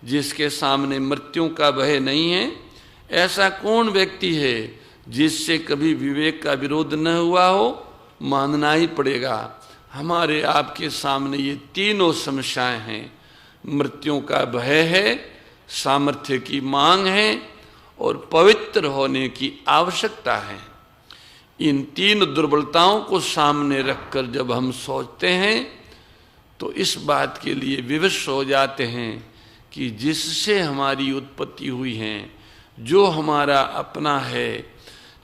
जिसके सामने मृत्यु का भय नहीं है? ऐसा कौन व्यक्ति है जिससे कभी विवेक का विरोध न हुआ हो? मानना ही पड़ेगा, हमारे आपके सामने ये तीनों समस्याएं हैं। मृत्यु का भय है, सामर्थ्य की मांग है और पवित्र होने की आवश्यकता है। इन तीन दुर्बलताओं को सामने रखकर जब हम सोचते हैं तो इस बात के लिए विवश हो जाते हैं कि जिससे हमारी उत्पत्ति हुई है, जो हमारा अपना है,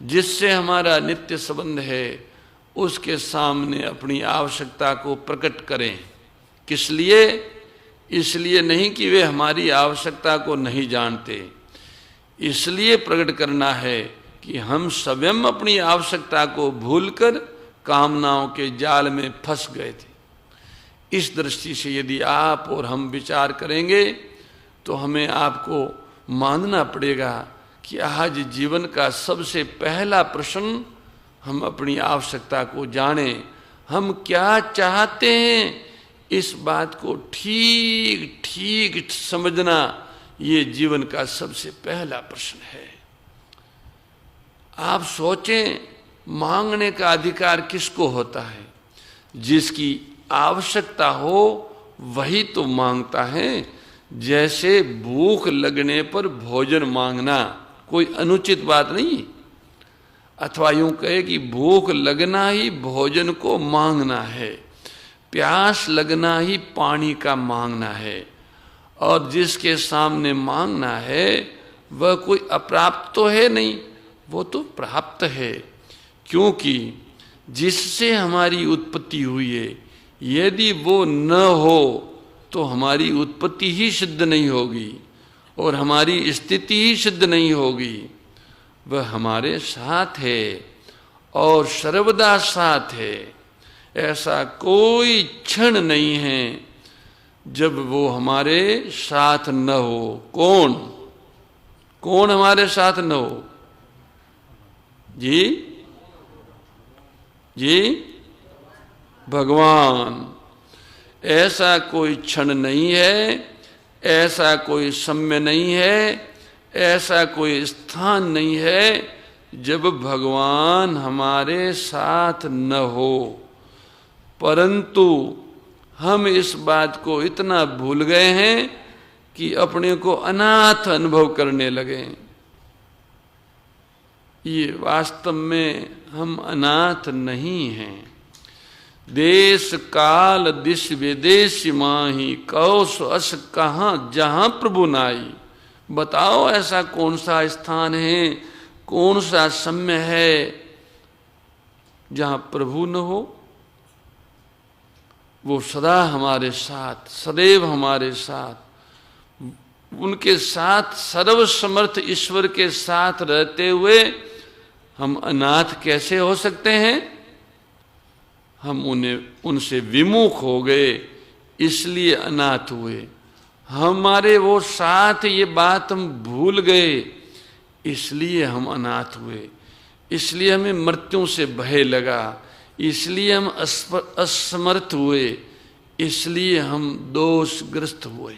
जिससे हमारा नित्य संबंध है, उसके सामने अपनी आवश्यकता को प्रकट करें। किस लिए? इसलिए नहीं कि वे हमारी आवश्यकता को नहीं जानते, इसलिए प्रकट करना है कि हम स्वयं अपनी आवश्यकता को भूलकर कामनाओं के जाल में फंस गए थे। इस दृष्टि से यदि आप और हम विचार करेंगे तो हमें आपको मानना पड़ेगा कि आज जीवन का सबसे पहला प्रश्न हम अपनी आवश्यकता को जानें, हम क्या चाहते हैं, इस बात को ठीक ठीक समझना ये जीवन का सबसे पहला प्रश्न है। आप सोचें, मांगने का अधिकार किसको होता है? जिसकी आवश्यकता हो वही तो मांगता है। जैसे भूख लगने पर भोजन मांगना कोई अनुचित बात नहीं, अथवा यूं कहे कि भूख लगना ही भोजन को मांगना है, प्यास लगना ही पानी का मांगना है। और जिसके सामने मांगना है वह कोई अप्राप्त तो है नहीं, वो तो प्राप्त है, क्योंकि जिससे हमारी उत्पत्ति हुई है, यदि वो न हो तो हमारी उत्पत्ति ही सिद्ध नहीं होगी और हमारी स्थिति ही सिद्ध नहीं होगी। वह हमारे साथ है और सर्वदा साथ है। ऐसा कोई क्षण नहीं है जब वो हमारे साथ न हो। कौन कौन हमारे साथ न हो? जी जी, भगवान। ऐसा कोई क्षण नहीं है, ऐसा कोई समय नहीं है, ऐसा कोई स्थान नहीं है जब भगवान हमारे साथ न हो। परंतु हम इस बात को इतना भूल गए हैं कि अपने को अनाथ अनुभव करने लगे। ये वास्तव में हम अनाथ नहीं हैं। देश काल दिश विदेश माही कौश अस कहाँ जहाँ प्रभु नाई। बताओ ऐसा कौन सा स्थान है, कौन सा समय है जहाँ प्रभु न हो? वो सदा हमारे साथ, सदैव हमारे साथ, उनके साथ सर्वसमर्थ ईश्वर के साथ रहते हुए हम अनाथ कैसे हो सकते हैं? हम उनसे विमुख हो गए, इसलिए अनाथ हुए। हमारे वो साथ, ये बात हम भूल गए, इसलिए हम अनाथ हुए। इसलिए हमें मृत्यु से भय लगा, इसलिए हम असमर्थ हुए, इसलिए हम दोषग्रस्त हुए,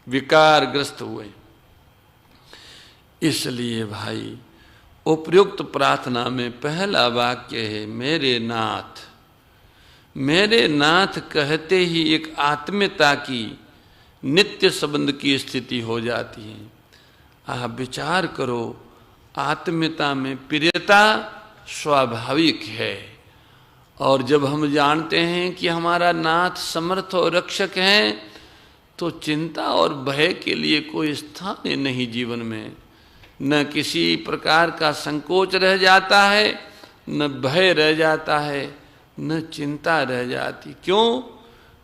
विकारग्रस्त हुए। इसलिए भाई, उपयुक्त प्रार्थना में पहला वाक्य है मेरे नाथ। मेरे नाथ कहते ही एक आत्मीयता की, नित्य संबंध की स्थिति हो जाती है। आप विचार करो, आत्मीयता में प्रियता स्वाभाविक है। और जब हम जानते हैं कि हमारा नाथ समर्थ और रक्षक है, तो चिंता और भय के लिए कोई स्थान ही नहीं जीवन में। न किसी प्रकार का संकोच रह जाता है, न भय रह जाता है, न चिंता रह जाती। क्यों?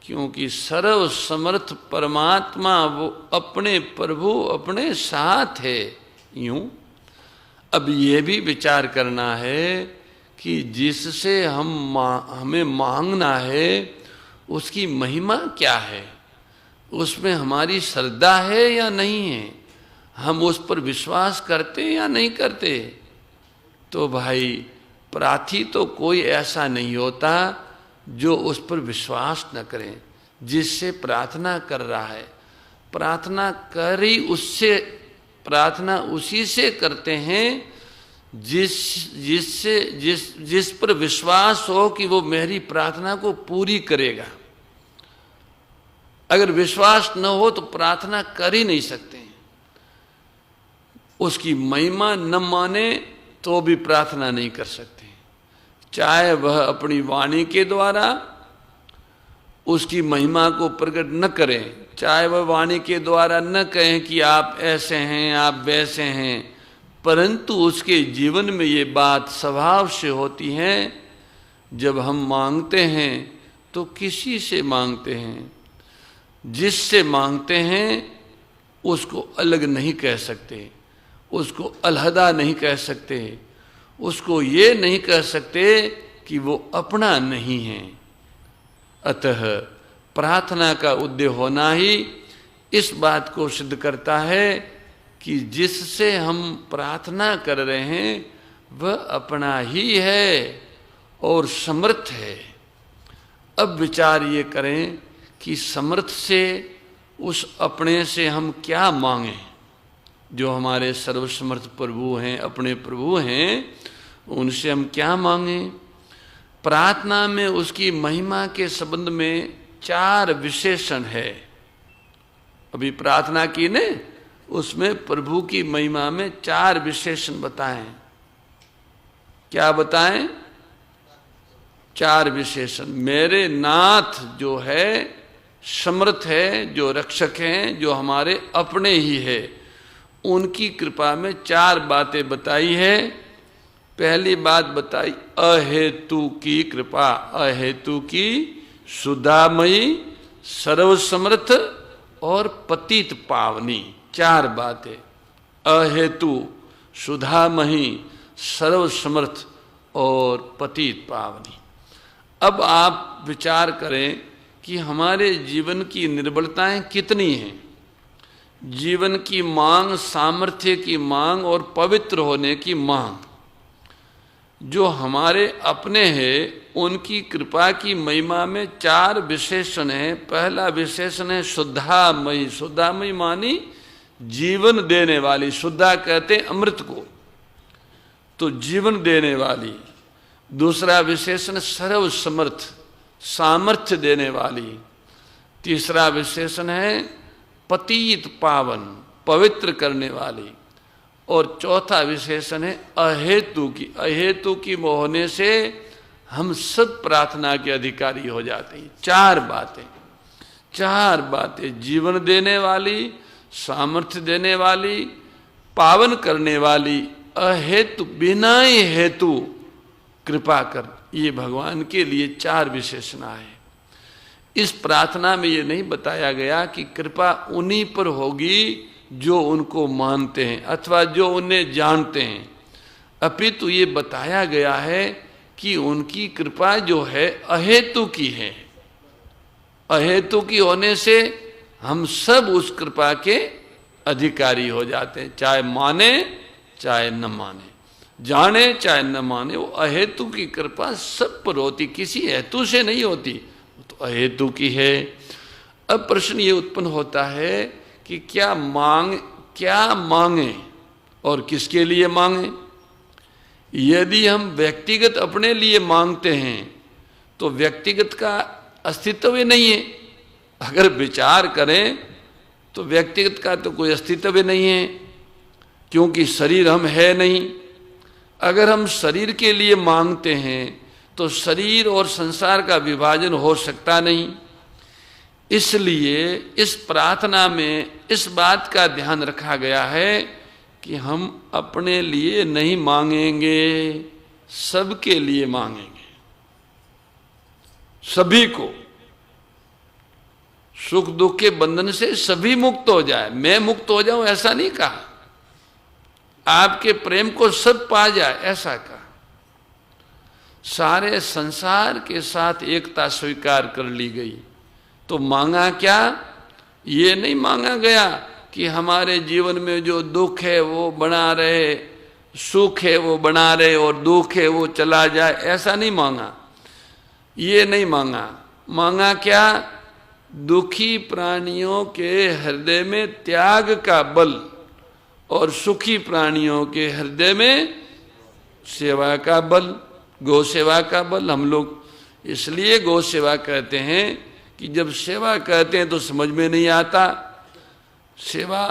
क्योंकि सर्व समर्थ परमात्मा वो अपने प्रभु अपने साथ है। यूं अब ये भी विचार करना है कि जिससे हमें मांगना है उसकी महिमा क्या है, उसमें हमारी श्रद्धा है या नहीं है, हम उस पर विश्वास करते या नहीं करते। तो भाई, प्रार्थी तो कोई ऐसा नहीं होता जो उस पर विश्वास न करे। जिससे प्रार्थना कर रहा है, प्रार्थना करी उससे, प्रार्थना उसी से करते हैं जिस पर विश्वास हो कि वो मेरी प्रार्थना को पूरी करेगा। अगर विश्वास न हो तो प्रार्थना कर ही नहीं सकते। उसकी महिमा न माने तो भी प्रार्थना नहीं कर सकते। चाहे वह अपनी वाणी के द्वारा उसकी महिमा को प्रकट न करें, चाहे वह वाणी के द्वारा न कहें कि आप ऐसे हैं, आप वैसे हैं, परंतु उसके जीवन में ये बात स्वभाव से होती है। जब हम मांगते हैं तो किसी से मांगते हैं? जिससे मांगते हैं उसको अलग नहीं कह सकते, उसको अलहदा नहीं कह सकते, उसको ये नहीं कह सकते कि वो अपना नहीं है। अतः प्रार्थना का उद्देश्य होना ही इस बात को सिद्ध करता है कि जिससे हम प्रार्थना कर रहे हैं वह अपना ही है और समर्थ है। अब विचार ये करें कि समर्थ से, उस अपने से हम क्या मांगें? जो हमारे सर्वसमर्थ प्रभु हैं, अपने प्रभु हैं, उनसे हम क्या मांगें? प्रार्थना में उसकी महिमा के संबंध में 4 विशेषण है। अभी प्रार्थना की ने, उसमें प्रभु की महिमा में 4 विशेषण बताएं। क्या बताएं? 4 विशेषण। मेरे नाथ जो है समर्थ है, जो रक्षक हैं, जो हमारे अपने ही है, उनकी कृपा में 4 बातें बताई है। पहली बात बताई अहेतु की कृपा, अहेतु की सुधामयी, सर्वसमर्थ और पतित पावनी। 4 बातें, अहेतु, सुधामयी, सर्वसमर्थ और पतित पावनी। अब आप विचार करें कि हमारे जीवन की निर्बलताएं कितनी हैं। जीवन की मांग, सामर्थ्य की मांग और पवित्र होने की मांग, जो हमारे अपने हैं उनकी कृपा की महिमा में 4 विशेषण हैं। पहला विशेषण है शुद्धामयी। शुद्धामयी मानी जीवन देने वाली, शुद्धा कहते हैं अमृत को, तो जीवन देने वाली। दूसरा विशेषण सर्वसमर्थ, सामर्थ्य देने वाली। तीसरा विशेषण है पतित पावन, पवित्र करने वाली। और चौथा विशेषण है अहेतु की। अहेतु की होने से हम सब प्रार्थना के अधिकारी हो जाते हैं। 4 बातें, 4 बातें, जीवन देने वाली, सामर्थ्य देने वाली, पावन करने वाली, अहेतु, बिना ही हेतु कृपा कर, ये भगवान के लिए 4 विशेषणा है। इस प्रार्थना में ये नहीं बताया गया कि कृपा उन्हीं पर होगी जो उनको मानते हैं अथवा जो उन्हें जानते हैं, अपितु ये बताया गया है कि उनकी कृपा जो है अहेतु की है। अहेतु की होने से हम सब उस कृपा के अधिकारी हो जाते हैं, चाहे माने चाहे न माने, जाने चाहे न माने। वो अहेतु की कृपा सब पर होती, किसी हेतु से नहीं होती, तो अहेतु की है। अब प्रश्न ये उत्पन्न होता है कि क्या मांगे और किसके लिए मांगे? यदि हम व्यक्तिगत अपने लिए मांगते हैं तो व्यक्तिगत का अस्तित्व ही नहीं है। अगर विचार करें तो व्यक्तिगत का तो कोई अस्तित्व ही नहीं है, क्योंकि शरीर हम है नहीं। अगर हम शरीर के लिए मांगते हैं तो शरीर और संसार का विभाजन हो सकता नहीं। इसलिए इस प्रार्थना में इस बात का ध्यान रखा गया है कि हम अपने लिए नहीं मांगेंगे, सबके लिए मांगेंगे। सभी को सुख दुख के बंधन से सभी मुक्त हो जाए। मैं मुक्त हो जाऊं ऐसा नहीं कहा, आपके प्रेम को सब पा जाए ऐसा कहा। सारे संसार के साथ एकता स्वीकार कर ली गई। तो मांगा क्या? ये नहीं मांगा गया कि हमारे जीवन में जो दुख है वो बना रहे, सुख है वो बना रहे और दुख है वो चला जाए, ऐसा नहीं मांगा। ये नहीं मांगा। मांगा क्या? दुखी प्राणियों के हृदय में त्याग का बल और सुखी प्राणियों के हृदय में सेवा का बल, गौ सेवा का बल। हम लोग इसलिए गौ सेवा कहते हैं कि जब सेवा कहते हैं तो समझ में नहीं आता। सेवा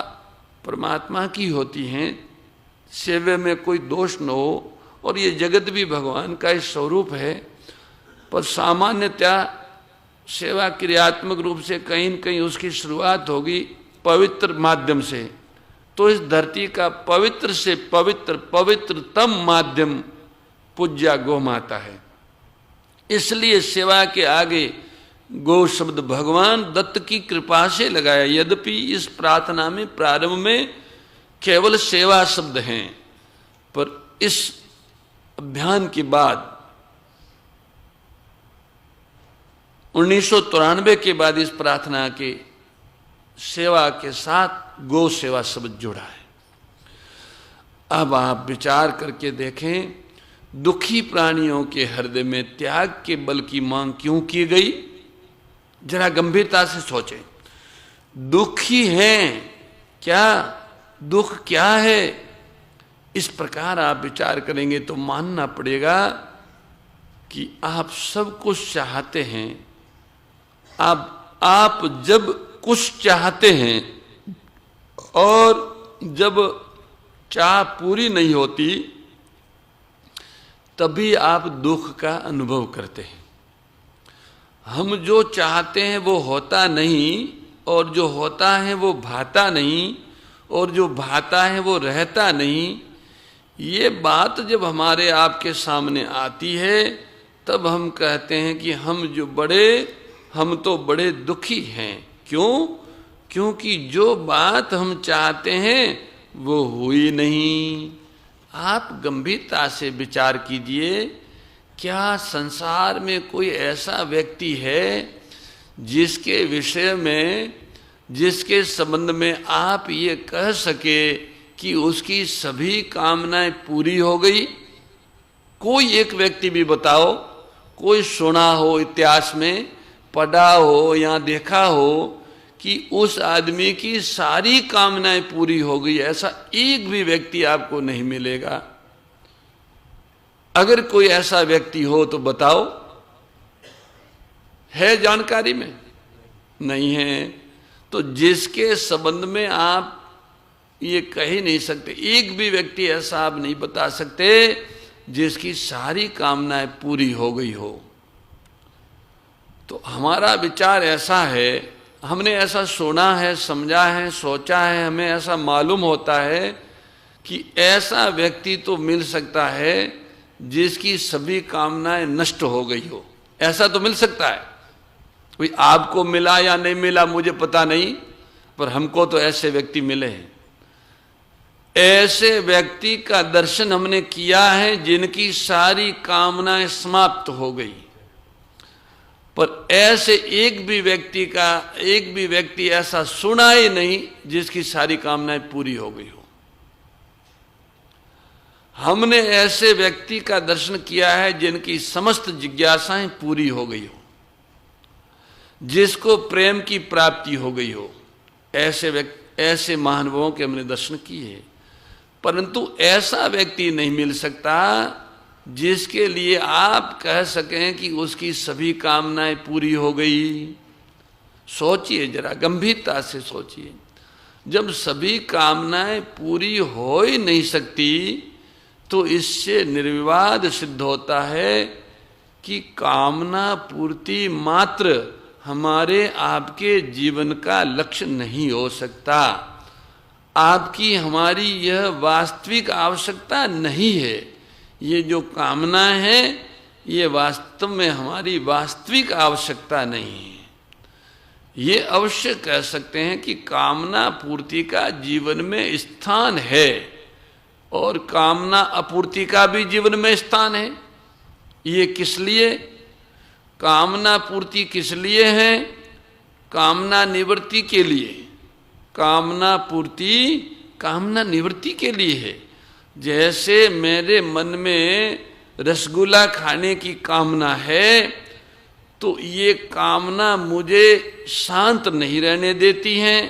परमात्मा की होती है, सेवा में कोई दोष न हो, और ये जगत भी भगवान का ही स्वरूप है। पर सामान्यतः सेवा क्रियात्मक रूप से कहीं न कहीं उसकी शुरुआत होगी पवित्र माध्यम से। तो इस धरती का पवित्र से पवित्र पवित्रतम माध्यम पूज्या गौ माता है। इसलिए सेवा के आगे गो शब्द भगवान दत्त की कृपा से लगाया। यद्यपि इस प्रार्थना में प्रारंभ में केवल सेवा शब्द हैं, पर इस अभियान के बाद 1993 के बाद इस प्रार्थना के सेवा के साथ गो सेवा शब्द जुड़ा है। अब आप विचार करके देखें, दुखी प्राणियों के हृदय में त्याग के बल की मांग क्यों की गई? जरा गंभीरता से सोचें। दुखी हैं क्या? दुख क्या है? इस प्रकार आप विचार करेंगे तो मानना पड़ेगा कि आप सब कुछ चाहते हैं। आप जब कुछ चाहते हैं और जब चाह पूरी नहीं होती, तभी आप दुख का अनुभव करते हैं। हम जो चाहते हैं वो होता नहीं, और जो होता है वो भाता नहीं, और जो भाता है वो रहता नहीं। ये बात जब हमारे आपके सामने आती है, तब हम कहते हैं कि हम तो बड़े दुखी हैं। क्यों? क्योंकि जो बात हम चाहते हैं वो हुई नहीं। आप गंभीरता से विचार कीजिए, क्या संसार में कोई ऐसा व्यक्ति है जिसके विषय में, जिसके संबंध में आप ये कह सके कि उसकी सभी कामनाएं पूरी हो गई? कोई एक व्यक्ति भी बताओ, कोई सुना हो, इतिहास में पढ़ा हो या देखा हो कि उस आदमी की सारी कामनाएं पूरी हो गई। ऐसा एक भी व्यक्ति आपको नहीं मिलेगा। अगर कोई ऐसा व्यक्ति हो तो बताओ, है जानकारी में? नहीं है। तो जिसके संबंध में आप ये कह ही नहीं सकते, एक भी व्यक्ति ऐसा आप नहीं बता सकते जिसकी सारी कामनाएं पूरी हो गई हो। तो हमारा विचार ऐसा है, हमने ऐसा सुना है, समझा है, सोचा है, हमें ऐसा मालूम होता है कि ऐसा व्यक्ति तो मिल सकता है जिसकी सभी कामनाएं नष्ट हो गई हो। ऐसा तो मिल सकता है। कोई आपको मिला या नहीं मिला मुझे पता नहीं, पर हमको तो ऐसे व्यक्ति मिले हैं। ऐसे व्यक्ति का दर्शन हमने किया है जिनकी सारी कामनाएं समाप्त हो गई, पर ऐसे एक भी व्यक्ति ऐसा सुना ही नहीं जिसकी सारी कामनाएं पूरी हो गई हो। हमने ऐसे व्यक्ति का दर्शन किया है जिनकी समस्त जिज्ञासाएं पूरी हो गई हो, जिसको प्रेम की प्राप्ति हो गई हो। ऐसे महानुभावों के हमने दर्शन किए, परंतु ऐसा व्यक्ति नहीं मिल सकता जिसके लिए आप कह सकें कि उसकी सभी कामनाएं पूरी हो गई। सोचिए, जरा गंभीरता से सोचिए। जब सभी कामनाएं पूरी हो ही नहीं सकती, तो इससे निर्विवाद सिद्ध होता है कि कामना पूर्ति मात्र हमारे आपके जीवन का लक्ष्य नहीं हो सकता। आपकी हमारी यह वास्तविक आवश्यकता नहीं है। ये जो कामना है ये वास्तव में हमारी वास्तविक आवश्यकता नहीं है। ये अवश्य कह सकते हैं कि कामना पूर्ति का जीवन में स्थान है, और कामना अपूर्ति का भी जीवन में स्थान है। ये किस लिए? कामना पूर्ति किस लिए है? कामना निवृत्ति के लिए। कामना पूर्ति कामना निवृत्ति के लिए है। जैसे मेरे मन में रसगुल्ला खाने की कामना है, तो ये कामना मुझे शांत नहीं रहने देती हैं,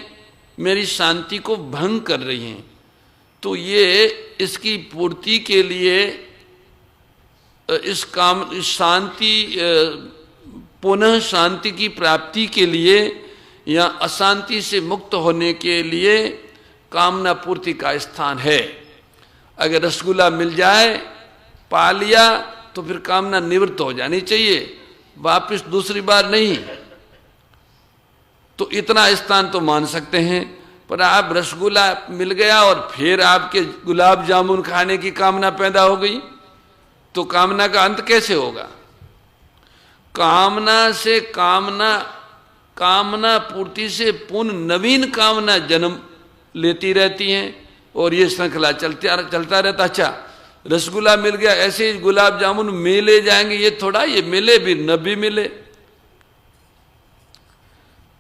मेरी शांति को भंग कर रही हैं। तो ये इसकी पूर्ति के लिए, इस शांति, पुनः शांति की प्राप्ति के लिए या अशांति से मुक्त होने के लिए कामना पूर्ति का स्थान है। अगर रसगुल्ला मिल जाए, पा लिया, तो फिर कामना निवृत्त हो जानी चाहिए, वापस दूसरी बार नहीं। तो इतना स्थान तो मान सकते हैं। पर आप रसगुल्ला मिल गया और फिर आपके गुलाब जामुन खाने की कामना पैदा हो गई, तो कामना का अंत कैसे होगा? कामना से कामना पूर्ति से पुनः नवीन कामना जन्म लेती रहती हैं और ये श्रृंखला चलता रहता। अच्छा, रसगुल्ला मिल गया, ऐसे ही गुलाब जामुन मिले जाएंगे, ये थोड़ा, ये मिले भी न भी मिले।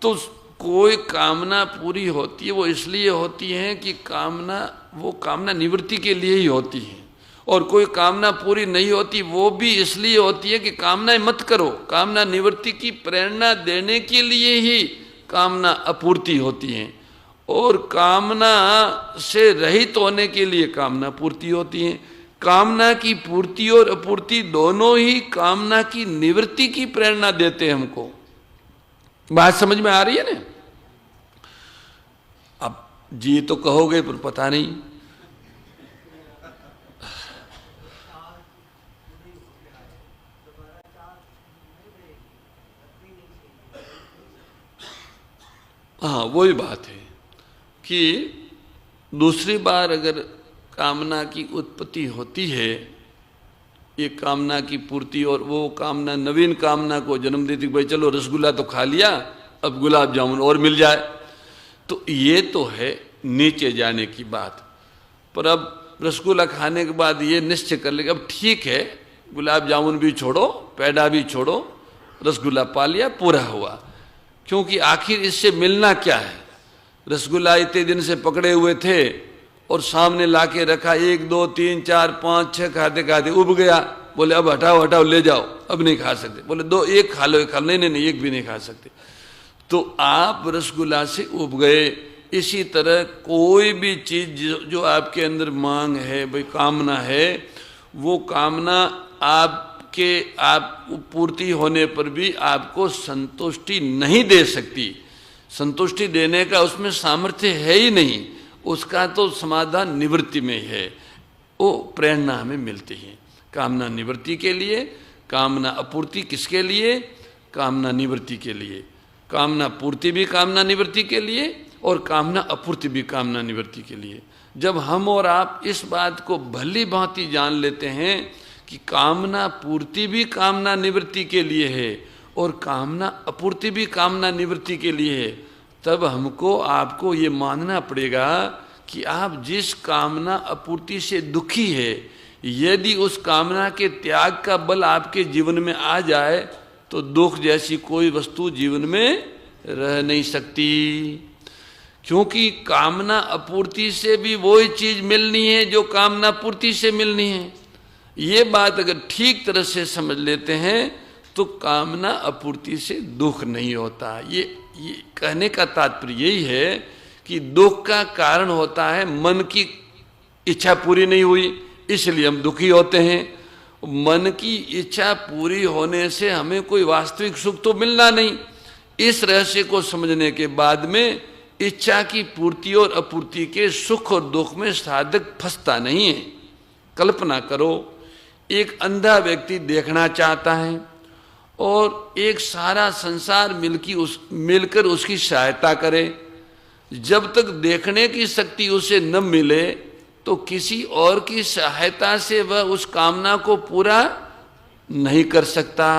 तो कोई कामना पूरी होती है वो इसलिए होती है कि वो कामना निवृत्ति के लिए ही होती है, और कोई कामना पूरी नहीं होती वो भी इसलिए होती है कि कामनाएं मत करो। कामना निवृत्ति की प्रेरणा देने के लिए ही कामना अपूर्ति होती है, और कामना से रहित होने के लिए कामना पूर्ति होती है। कामना की पूर्ति और अपूर्ति दोनों ही कामना की निवृत्ति की प्रेरणा देते हैं हमको। बात समझ में आ रही है ना? अब जी तो कहोगे पर पता नहीं। हाँ, वही बात है कि दूसरी बार अगर कामना की उत्पत्ति होती है, ये कामना की पूर्ति, और वो कामना नवीन कामना को जन्म देती, भाई चलो रसगुल्ला तो खा लिया, अब गुलाब जामुन और मिल जाए, तो ये तो है नीचे जाने की बात। पर अब रसगुल्ला खाने के बाद ये निश्चय कर लेगा, अब ठीक है गुलाब जामुन भी छोड़ो, पेड़ा भी छोड़ो, रसगुल्ला पा लिया, पूरा हुआ। क्योंकि आखिर इससे मिलना क्या है? रसगुल्ला इतने दिन से पकड़े हुए थे और सामने लाके रखा, 1 2 3 4 5 6 खाते खाते उब गया। बोले अब हटाओ हटाओ ले जाओ, अब नहीं खा सकते। बोले 2 1 खा लो, 1 खा लो, नहीं एक भी नहीं खा सकते। तो आप रसगुल्ला से उब गए। इसी तरह कोई भी चीज जो आपके अंदर मांग है, भाई कामना है, वो कामना आप पूर्ति होने पर भी आपको संतुष्टि नहीं दे सकती। संतुष्टि देने का उसमें सामर्थ्य है ही नहीं, उसका तो समाधान निवृत्ति में है। वो प्रेरणा हमें मिलती है कामना निवृत्ति के लिए। कामना अपूर्ति किसके लिए? कामना निवृत्ति के लिए। कामना पूर्ति भी कामना निवृत्ति के लिए, और कामना अपूर्ति भी कामना निवृत्ति के लिए। जब हम और आप इस बात को भली भांति जान लेते हैं कि कामना पूर्ति भी कामना निवृत्ति के लिए है और कामना अपूर्ति भी कामना निवृत्ति के लिए है, तब हमको आपको ये मानना पड़ेगा कि आप जिस कामना अपूर्ति से दुखी है, यदि उस कामना के त्याग का बल आपके जीवन में आ जाए तो दुख जैसी कोई वस्तु जीवन में रह नहीं सकती। क्योंकि कामना अपूर्ति से भी वही चीज मिलनी है जो कामना पूर्ति से मिलनी है। ये बात अगर ठीक तरह से समझ लेते हैं तो कामना अपूर्ति से दुख नहीं होता। ये कहने का तात्पर्य यही है कि दुख का कारण होता है मन की इच्छा पूरी नहीं हुई, इसलिए हम दुखी होते हैं। मन की इच्छा पूरी होने से हमें कोई वास्तविक सुख तो मिलना नहीं। इस रहस्य को समझने के बाद में इच्छा की पूर्ति और अपूर्ति के सुख और दुख में साधक फंसता नहीं है। कल्पना करो, एक अंधा व्यक्ति देखना चाहता है और एक सारा संसार मिलकर उसकी सहायता करे। जब तक देखने की शक्ति उसे न मिले तो किसी और की सहायता से वह उस कामना को पूरा नहीं कर सकता।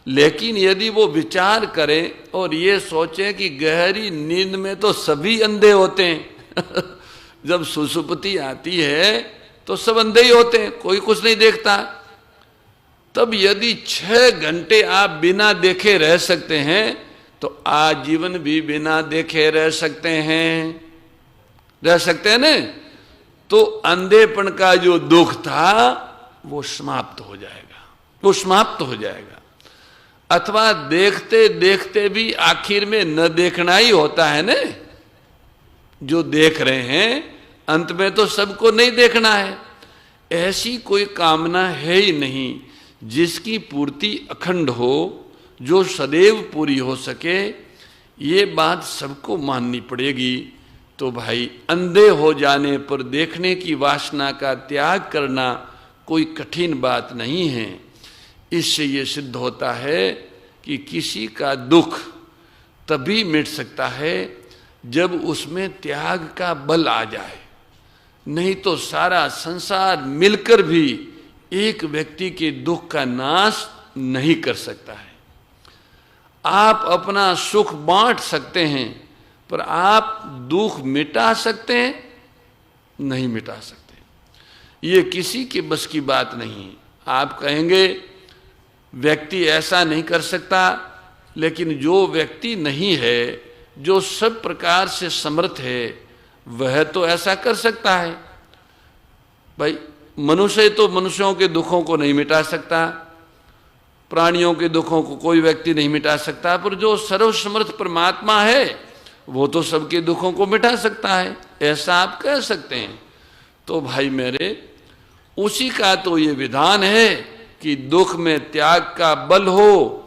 लेकिन यदि वो विचार करे और ये सोचे कि गहरी नींद में तो सभी अंधे होते हैं जब सुषुप्ति आती है तो सब अंधे ही होते हैं, कोई कुछ नहीं देखता। तब यदि 6 घंटे आप बिना देखे रह सकते हैं तो आजीवन भी बिना देखे रह सकते हैं ना। तो अंधेपन का जो दुख था वो समाप्त हो जाएगा, अथवा देखते देखते भी आखिर में न देखना ही होता है ना। जो देख रहे हैं अंत में तो सबको नहीं देखना है। ऐसी कोई कामना है ही नहीं जिसकी पूर्ति अखंड हो, जो सदैव पूरी हो सके। ये बात सबको माननी पड़ेगी। तो भाई, अंधे हो जाने पर देखने की वासना का त्याग करना कोई कठिन बात नहीं है। इससे ये सिद्ध होता है कि किसी का दुख तभी मिट सकता है जब उसमें त्याग का बल आ जाए। नहीं तो सारा संसार मिलकर भी एक व्यक्ति के दुख का नाश नहीं कर सकता है। आप अपना सुख बांट सकते हैं, पर आप दुख मिटा सकते हैं? नहीं मिटा सकते। ये किसी के बस की बात नहीं है। आप कहेंगे व्यक्ति ऐसा नहीं कर सकता, लेकिन जो व्यक्ति नहीं है, जो सब प्रकार से समर्थ है, वह तो ऐसा कर सकता है। भाई मनुष्य तो मनुष्यों के दुखों को नहीं मिटा सकता, प्राणियों के दुखों को कोई व्यक्ति नहीं मिटा सकता, पर जो सर्वसमर्थ परमात्मा है वो तो सबके दुखों को मिटा सकता है, ऐसा आप कह सकते हैं। तो भाई मेरे, उसी का तो ये विधान है कि दुख में त्याग का बल हो।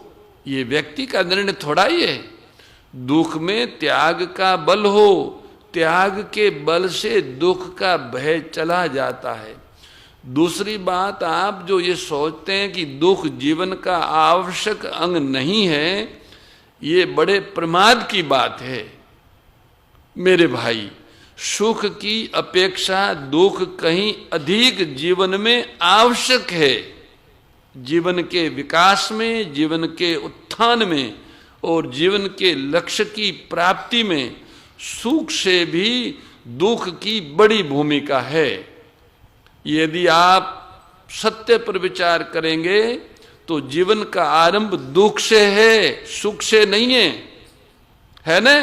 ये व्यक्ति का निर्णय थोड़ा ही है। दुख में त्याग का बल हो, त्याग के बल से दुख का भय चला जाता है। दूसरी बात, आप जो ये सोचते हैं कि दुख जीवन का आवश्यक अंग नहीं है, ये बड़े प्रमाद की बात है मेरे भाई। सुख की अपेक्षा दुख कहीं अधिक जीवन में आवश्यक है। जीवन के विकास में, जीवन के उत्थान में और जीवन के लक्ष्य की प्राप्ति में सुख से भी दुख की बड़ी भूमिका है। यदि आप सत्य पर विचार करेंगे तो जीवन का आरंभ दुख से है, सुख से नहीं है ना?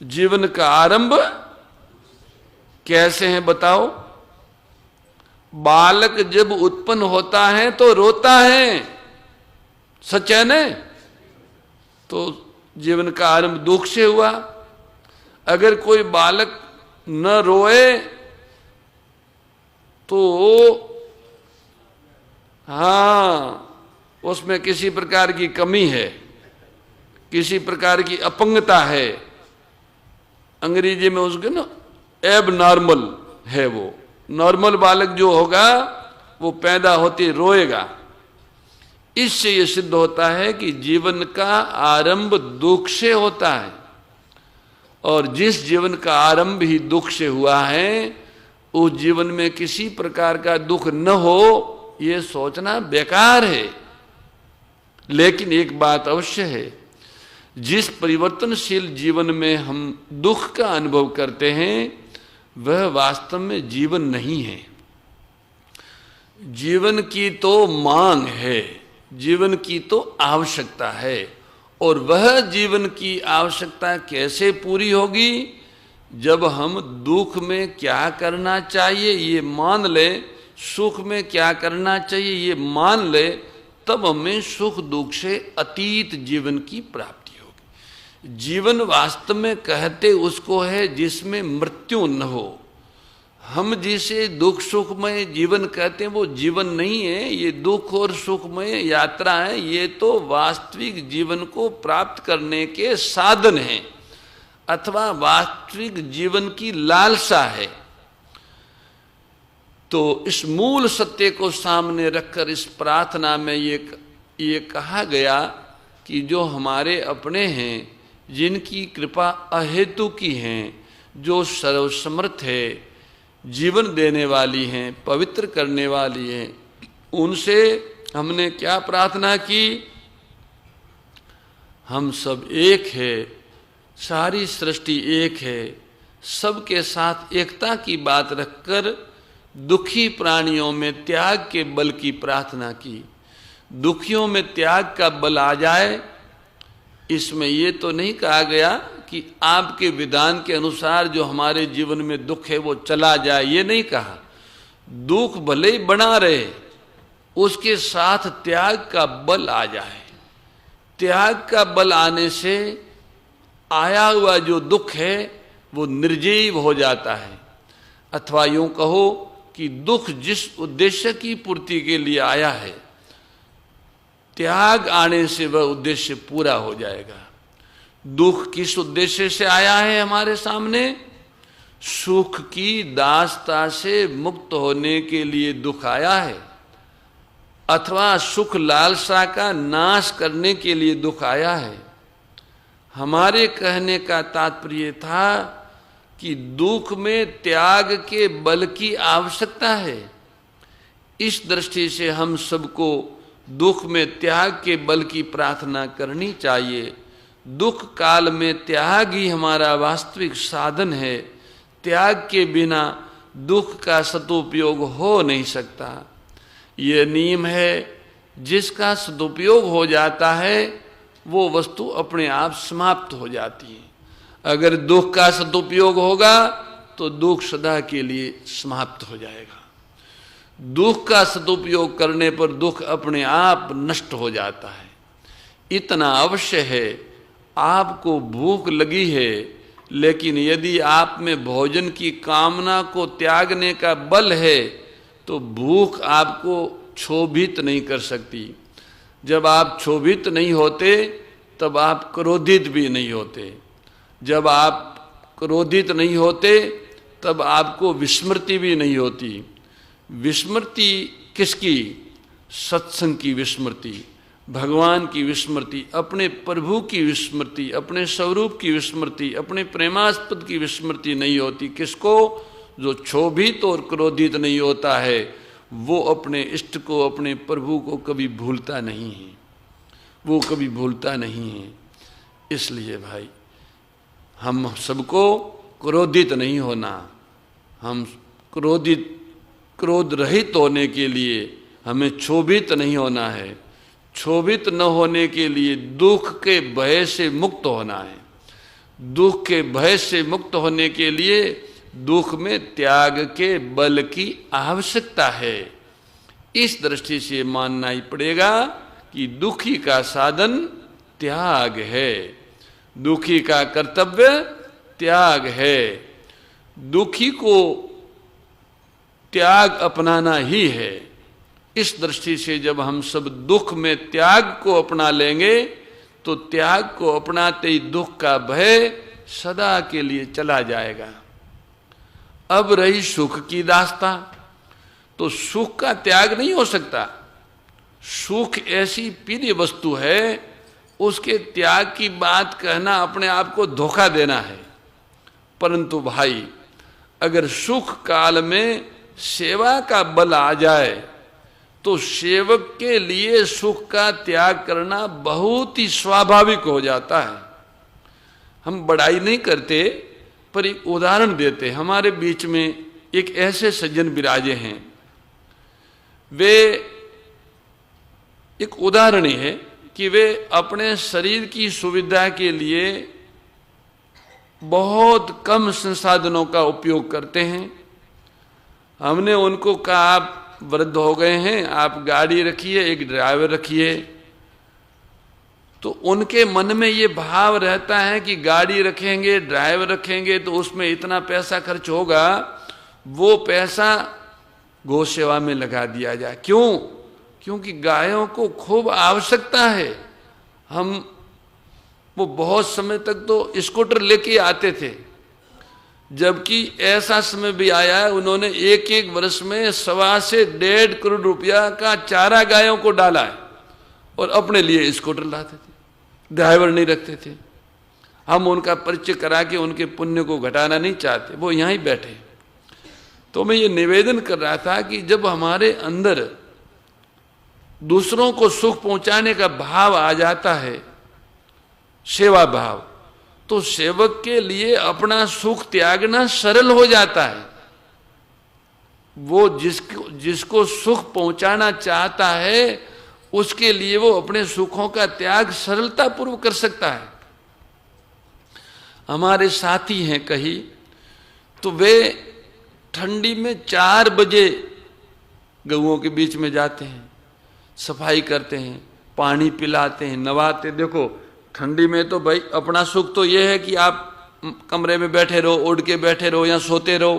जीवन का आरंभ कैसे है बताओ? बालक जब उत्पन्न होता है तो रोता है, सच है ना? तो जीवन का आरंभ दुख से हुआ। अगर कोई बालक न रोए तो हाँ, उसमें किसी प्रकार की कमी है, किसी प्रकार की अपंगता है। अंग्रेजी में उसके ना एब नॉर्मल है। वो नॉर्मल बालक जो होगा वो पैदा होते रोएगा। इससे ये सिद्ध होता है कि जीवन का आरंभ दुख से होता है, और जिस जीवन का आरंभ ही दुख से हुआ है, उस जीवन में किसी प्रकार का दुख न हो, ये सोचना बेकार है। लेकिन एक बात अवश्य है, जिस परिवर्तनशील जीवन में हम दुख का अनुभव करते हैं, वह वास्तव में जीवन नहीं है। जीवन की तो मांग है, जीवन की तो आवश्यकता है। और वह जीवन की आवश्यकता कैसे पूरी होगी? जब हम दुख में क्या करना चाहिए ये मान ले, सुख में क्या करना चाहिए ये मान ले, तब हमें सुख दुख से अतीत जीवन की प्राप्ति होगी। जीवन वास्तव में कहते उसको है जिसमें मृत्यु न हो। हम जिसे दुख सुखमय जीवन कहते हैं वो जीवन नहीं है, ये दुख और सुखमय यात्रा है। ये तो वास्तविक जीवन को प्राप्त करने के साधन हैं, अथवा वास्तविक जीवन की लालसा है। तो इस मूल सत्य को सामने रखकर इस प्रार्थना में ये कहा गया कि जो हमारे अपने हैं, जिनकी कृपा अहेतु की हैं, जो सर्वसमर्थ है, जीवन देने वाली हैं, पवित्र करने वाली हैं, उनसे हमने क्या प्रार्थना की? हम सब एक है, सारी सृष्टि एक है, सबके साथ एकता की बात रखकर दुखी प्राणियों में त्याग के बल की प्रार्थना की। दुखियों में त्याग का बल आ जाए, इसमें ये तो नहीं कहा गया कि आपके विधान के अनुसार जो हमारे जीवन में दुख है वो चला जाए, ये नहीं कहा। दुख भले ही बना रहे, उसके साथ त्याग का बल आ जाए। त्याग का बल आने से आया हुआ जो दुख है वो निर्जीव हो जाता है। अथवा यूं कहो कि दुख जिस उद्देश्य की पूर्ति के लिए आया है, त्याग आने से वह उद्देश्य पूरा हो जाएगा। दुख किस उद्देश्य से आया है हमारे सामने? सुख की दासता से मुक्त होने के लिए दुख आया है, अथवा सुख लालसा का नाश करने के लिए दुख आया है। हमारे कहने का तात्पर्य था कि दुख में त्याग के बल की आवश्यकता है। इस दृष्टि से हम सबको दुख में त्याग के बल की प्रार्थना करनी चाहिए। दुख काल में त्याग ही हमारा वास्तविक साधन है। त्याग के बिना दुख का सदुपयोग हो नहीं सकता। यह नियम है, जिसका सदुपयोग हो जाता है वो वस्तु अपने आप समाप्त हो जाती है। अगर दुख का सदुपयोग होगा तो दुख सदा के लिए समाप्त हो जाएगा। दुख का सदुपयोग करने पर दुख अपने आप नष्ट हो जाता है। इतना अवश्य है, आपको भूख लगी है, लेकिन यदि आप में भोजन की कामना को त्यागने का बल है तो भूख आपको क्षोभित नहीं कर सकती। जब आप क्षोभित नहीं होते तब आप क्रोधित भी नहीं होते। जब आप क्रोधित नहीं होते तब आपको विस्मृति भी नहीं होती। विस्मृति किसकी? सत्संग की विस्मृति, भगवान की विस्मृति, अपने प्रभु की विस्मृति, अपने स्वरूप की विस्मृति, अपने प्रेमास्पद की विस्मृति नहीं होती। किसको? जो क्षोभित और क्रोधित नहीं होता है वो अपने इष्ट को, अपने प्रभु को कभी भूलता नहीं है, वो कभी भूलता नहीं है। इसलिए भाई हम सबको क्रोधित नहीं होना। हम क्रोध रहित होने के लिए हमें क्षोभित नहीं होना है। क्षोभित न होने के लिए दुख के भय से मुक्त होना है। दुख के भय से मुक्त होने के लिए दुख में त्याग के बल की आवश्यकता है। इस दृष्टि से मानना ही पड़ेगा कि दुखी का साधन त्याग है, दुखी का कर्तव्य त्याग है। दुखी को त्याग अपनाना ही है। इस दृष्टि से जब हम सब दुख में त्याग को अपना लेंगे तो त्याग को अपनाते ही दुख का भय सदा के लिए चला जाएगा। अब रही सुख की दास्तां, तो सुख का त्याग नहीं हो सकता। सुख ऐसी प्रिय वस्तु है, उसके त्याग की बात कहना अपने आप को धोखा देना है। परंतु भाई अगर सुख काल में सेवा का बल आ जाए तो सेवक के लिए सुख का त्याग करना बहुत ही स्वाभाविक हो जाता है। हम बड़ाई नहीं करते पर एक उदाहरण देते। हमारे बीच में एक ऐसे सज्जन विराजे हैं, वे एक उदाहरण है कि वे अपने शरीर की सुविधा के लिए बहुत कम संसाधनों का उपयोग करते हैं। हमने उनको कहा आप वृद्ध हो गए हैं, आप गाड़ी रखिए, एक ड्राइवर रखिए। तो उनके मन में ये भाव रहता है कि गाड़ी रखेंगे, ड्राइवर रखेंगे तो उसमें इतना पैसा खर्च होगा, वो पैसा गौ सेवा में लगा दिया जाए। क्यों? क्योंकि गायों को खूब आवश्यकता है। वो बहुत समय तक तो स्कूटर लेके आते थे, जबकि ऐसा समय भी आया है उन्होंने एक एक वर्ष में 1.25 से 1.5 करोड़ रुपया का चारा गायों को डाला है और अपने लिए स्कूटर लाते थे, ड्राइवर नहीं रखते थे। हम उनका परिचय करा के उनके पुण्य को घटाना नहीं चाहते, वो यहाँ ही बैठे। तो मैं ये निवेदन कर रहा था कि जब हमारे अंदर दूसरों को सुख पहुंचाने का भाव आ जाता है, सेवा भाव, तो सेवक के लिए अपना सुख त्यागना सरल हो जाता है। वो जिसको सुख पहुंचाना चाहता है उसके लिए वो अपने सुखों का त्याग सरलता पूर्वक कर सकता है। हमारे साथी हैं कहीं, तो वे ठंडी में 4 बजे गऊओं के बीच में जाते हैं, सफाई करते हैं, पानी पिलाते हैं, नवाते। देखो ठंडी में तो भाई अपना सुख तो यह है कि आप कमरे में बैठे रहो, ओढ़ के बैठे रहो या सोते रहो,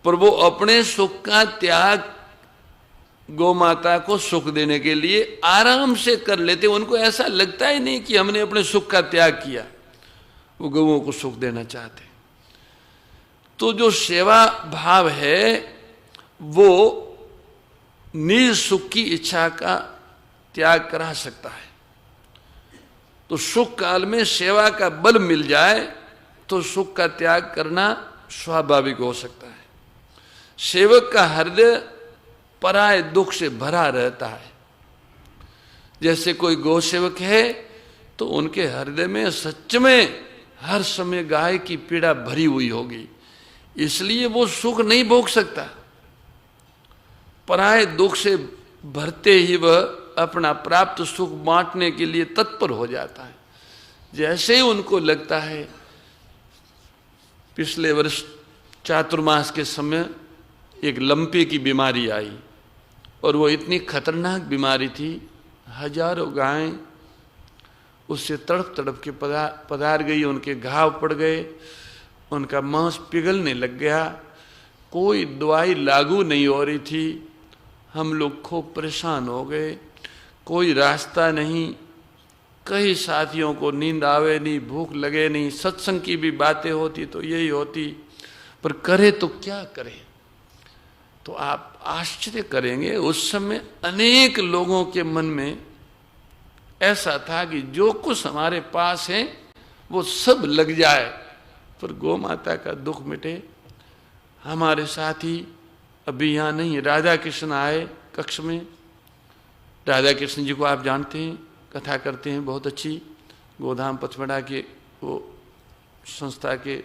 पर वो अपने सुख का त्याग गौ माता को सुख देने के लिए आराम से कर लेते। उनको ऐसा लगता ही नहीं कि हमने अपने सुख का त्याग किया, वो गौओं को सुख देना चाहते। तो जो सेवा भाव है वो निज सुख की इच्छा का त्याग करा सकता है। तो सुख काल में सेवा का बल मिल जाए तो सुख का त्याग करना स्वाभाविक हो सकता है। सेवक का हृदय पराये दुख से भरा रहता है। जैसे कोई गौसेवक है तो उनके हृदय में सच में हर समय गाय की पीड़ा भरी हुई होगी, इसलिए वो सुख नहीं भोग सकता। पराये दुख से भरते ही वह अपना प्राप्त सुख बांटने के लिए तत्पर हो जाता है। जैसे ही उनको लगता है, पिछले वर्ष चातुर्मास के समय एक लंपे की बीमारी आई और वो इतनी खतरनाक बीमारी थी, हजारों गायें उससे तड़प तड़प के पधार गई, उनके घाव पड़ गए, उनका मांस पिघलने लग गया, कोई दवाई लागू नहीं हो रही थी। हम लोग खूब परेशान हो गए, कोई रास्ता नहीं, कई साथियों को नींद आवे नहीं, भूख लगे नहीं, सत्संग की भी बातें होती तो यही होती, पर करे तो क्या करें। तो आप आश्चर्य करेंगे, उस समय अनेक लोगों के मन में ऐसा था कि जो कुछ हमारे पास है वो सब लग जाए पर गौ माता का दुख मिटे। हमारे साथी अभी यहाँ नहीं, राधा कृष्ण आए कक्ष में। राधा कृष्ण जी को आप जानते हैं, कथा करते हैं बहुत अच्छी, गोधाम पचमढ़ा के वो संस्था के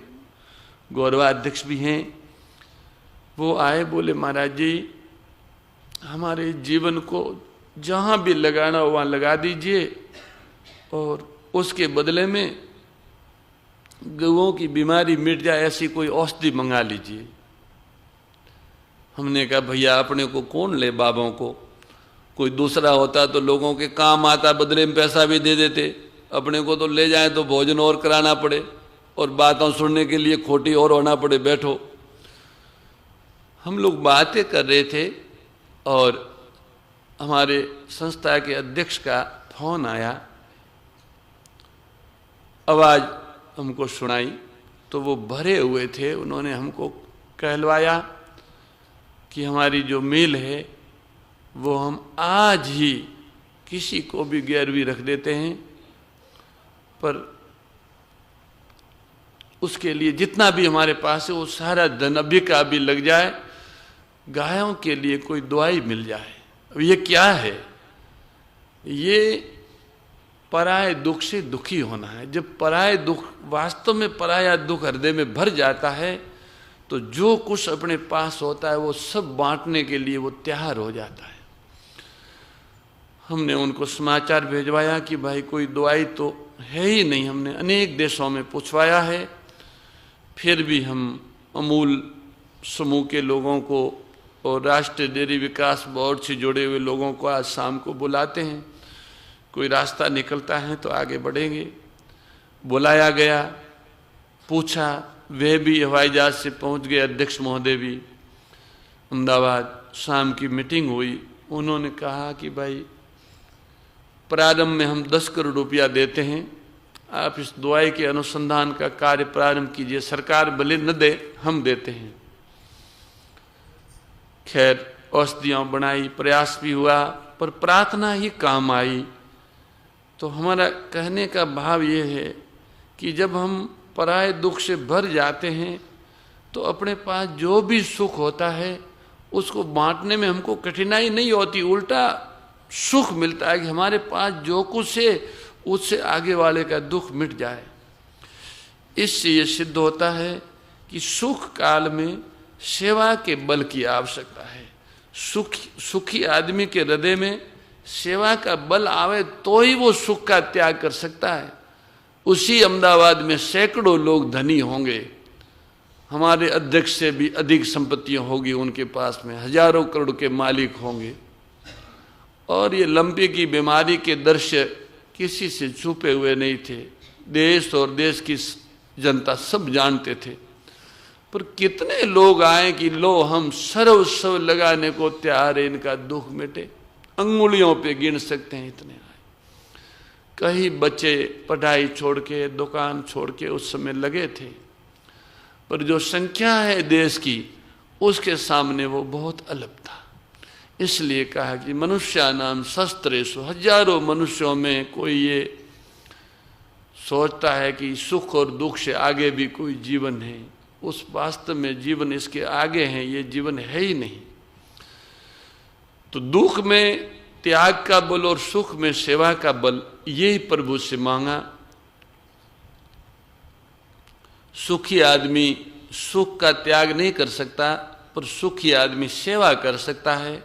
गौरवाध्यक्ष भी हैं। वो आए, बोले महाराज जी हमारे जीवन को जहाँ भी लगाना हो वहाँ लगा दीजिए और उसके बदले में गौओं की बीमारी मिट जाए ऐसी कोई औषधि मंगा लीजिए। हमने कहा भैया अपने को कौन ले, बाबों को कोई दूसरा होता तो लोगों के काम आता, बदले में पैसा भी दे देते, अपने को तो ले जाए तो भोजन और कराना पड़े और बातों सुनने के लिए खोटी और होना पड़े, बैठो। हम लोग बातें कर रहे थे और हमारे संस्था के अध्यक्ष का फोन आया, आवाज हमको सुनाई, तो वो भरे हुए थे। उन्होंने हमको कहलवाया कि हमारी जो मिल है वो हम आज ही किसी को भी गिरवी रख देते हैं, पर उसके लिए जितना भी हमारे पास है वो सारा धन अभी का अभी लग जाए, गायों के लिए कोई दवाई मिल जाए। अब ये क्या है? ये पराये दुख से दुखी होना है। जब पराये दुख, वास्तव में पराया दुख हृदय में भर जाता है तो जो कुछ अपने पास होता है वो सब बांटने के लिए वो तैयार हो जाता है। हमने उनको समाचार भेजवाया कि भाई कोई दवाई तो है ही नहीं, हमने अनेक देशों में पूछवाया है, फिर भी हम अमूल समूह के लोगों को और राष्ट्रीय डेयरी विकास बोर्ड से जुड़े हुए लोगों को आज शाम को बुलाते हैं, कोई रास्ता निकलता है तो आगे बढ़ेंगे। बुलाया गया, पूछा, वे भी हवाई जहाज से पहुंच गए, अध्यक्ष महोदय भी अहमदाबाद। शाम की मीटिंग हुई, उन्होंने कहा कि भाई प्रारंभ में हम 10 करोड़ रुपया देते हैं, आप इस दवाई के अनुसंधान का कार्य प्रारंभ कीजिए, सरकार भले न दे, हम देते हैं। खैर औषधियाँ बनाई, प्रयास भी हुआ, पर प्रार्थना ही काम आई। तो हमारा कहने का भाव ये है कि जब हम पराये दुख से भर जाते हैं तो अपने पास जो भी सुख होता है उसको बांटने में हमको कठिनाई नहीं होती, उल्टा सुख मिलता है कि हमारे पास जो कुछ है उससे आगे वाले का दुख मिट जाए। इससे ये सिद्ध होता है कि सुख काल में सेवा के बल की आवश्यकता है। सुखी आदमी के हृदय में सेवा का बल आवे तो ही वो सुख का त्याग कर सकता है। उसी अहमदाबाद में सैकड़ों लोग धनी होंगे, हमारे अध्यक्ष से भी अधिक संपत्तियां होगी उनके पास में, हजारों करोड़ के मालिक होंगे। और ये लंपे की बीमारी के दृश्य किसी से छुपे हुए नहीं थे, देश और देश की जनता सब जानते थे। पर कितने लोग आए कि लो हम सर्वस्व लगाने को तैयार है, इनका दुख मिटे, अंगुलियों पे गिन सकते हैं इतने आए। कई बच्चे पढ़ाई छोड़ के, दुकान छोड़ के उस समय लगे थे, पर जो संख्या है देश की उसके सामने वो बहुत अल्प था। इसलिए कहा कि मनुष्यानाम शस्त्रेषु, हजारों मनुष्यों में कोई ये सोचता है कि सुख और दुख से आगे भी कोई जीवन है, उस वास्तव में जीवन इसके आगे है, ये जीवन है ही नहीं। तो दुख में त्याग का बल और सुख में सेवा का बल, यही प्रभु से मांगा। सुखी आदमी सुख का त्याग नहीं कर सकता, पर सुखी आदमी सेवा कर सकता है,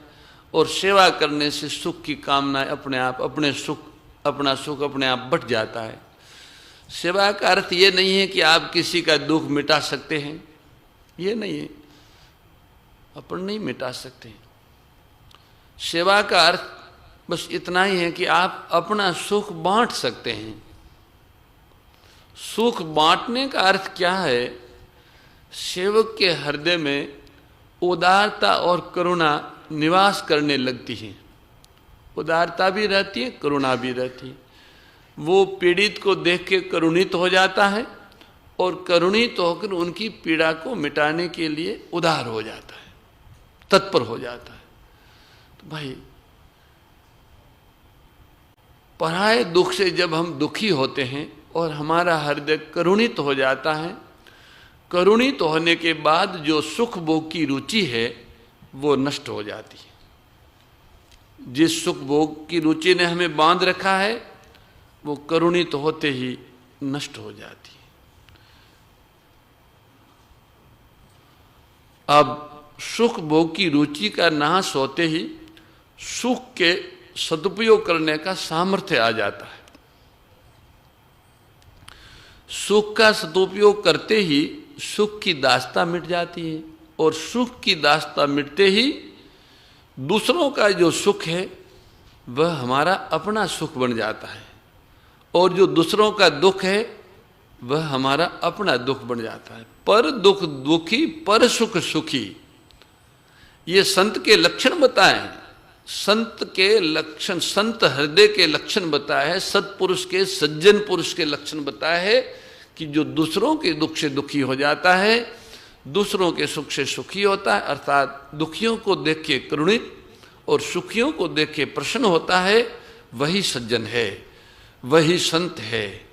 और सेवा करने से सुख की कामना अपने आप अपना सुख अपने आप बढ़ जाता है। सेवा का अर्थ ये नहीं है कि आप किसी का दुख मिटा सकते हैं, ये नहीं है, अपन नहीं मिटा सकते। सेवा का अर्थ बस इतना ही है कि आप अपना सुख बांट सकते हैं। सुख बांटने का अर्थ क्या है? सेवक के हृदय में उदारता और करुणा निवास करने लगती है। उदारता भी रहती है, करुणा भी रहती है। वो पीड़ित को देख के करुणित हो जाता है, और करुणित होकर उनकी पीड़ा को मिटाने के लिए उदार हो जाता है, तत्पर हो जाता है। तो भाई, पराये दुख से जब हम दुखी होते हैं और हमारा हृदय करुणित हो जाता है, करुणित होने के बाद जो सुख भोग की रुचि है वो नष्ट हो जाती है। जिस सुख भोग की रुचि ने हमें बांध रखा है वो करुणित होते ही नष्ट हो जाती है। अब सुख भोग की रुचि का नाश होते ही सुख के सदुपयोग करने का सामर्थ्य आ जाता है। सुख का सदुपयोग करते ही सुख की दास्ता मिट जाती है, और सुख की दास्ता मिटते ही दूसरों का जो सुख है वह हमारा अपना सुख बन जाता है, और जो दूसरों का दुख है वह हमारा अपना दुख बन जाता है। पर दुख दुखी, पर सुख सुखी, ये संत के लक्षण बताए। संत के लक्षण, संत हृदय के लक्षण बताए हैं, सत्पुरुष के, सज्जन पुरुष के लक्षण बताए हैं कि जो दूसरों के दुख से दुखी हो जाता है, दूसरों के सुख से सुखी होता है, अर्थात दुखियों को देख के करुणित और सुखियों को देख के प्रसन्न होता है, वही सज्जन है, वही संत है,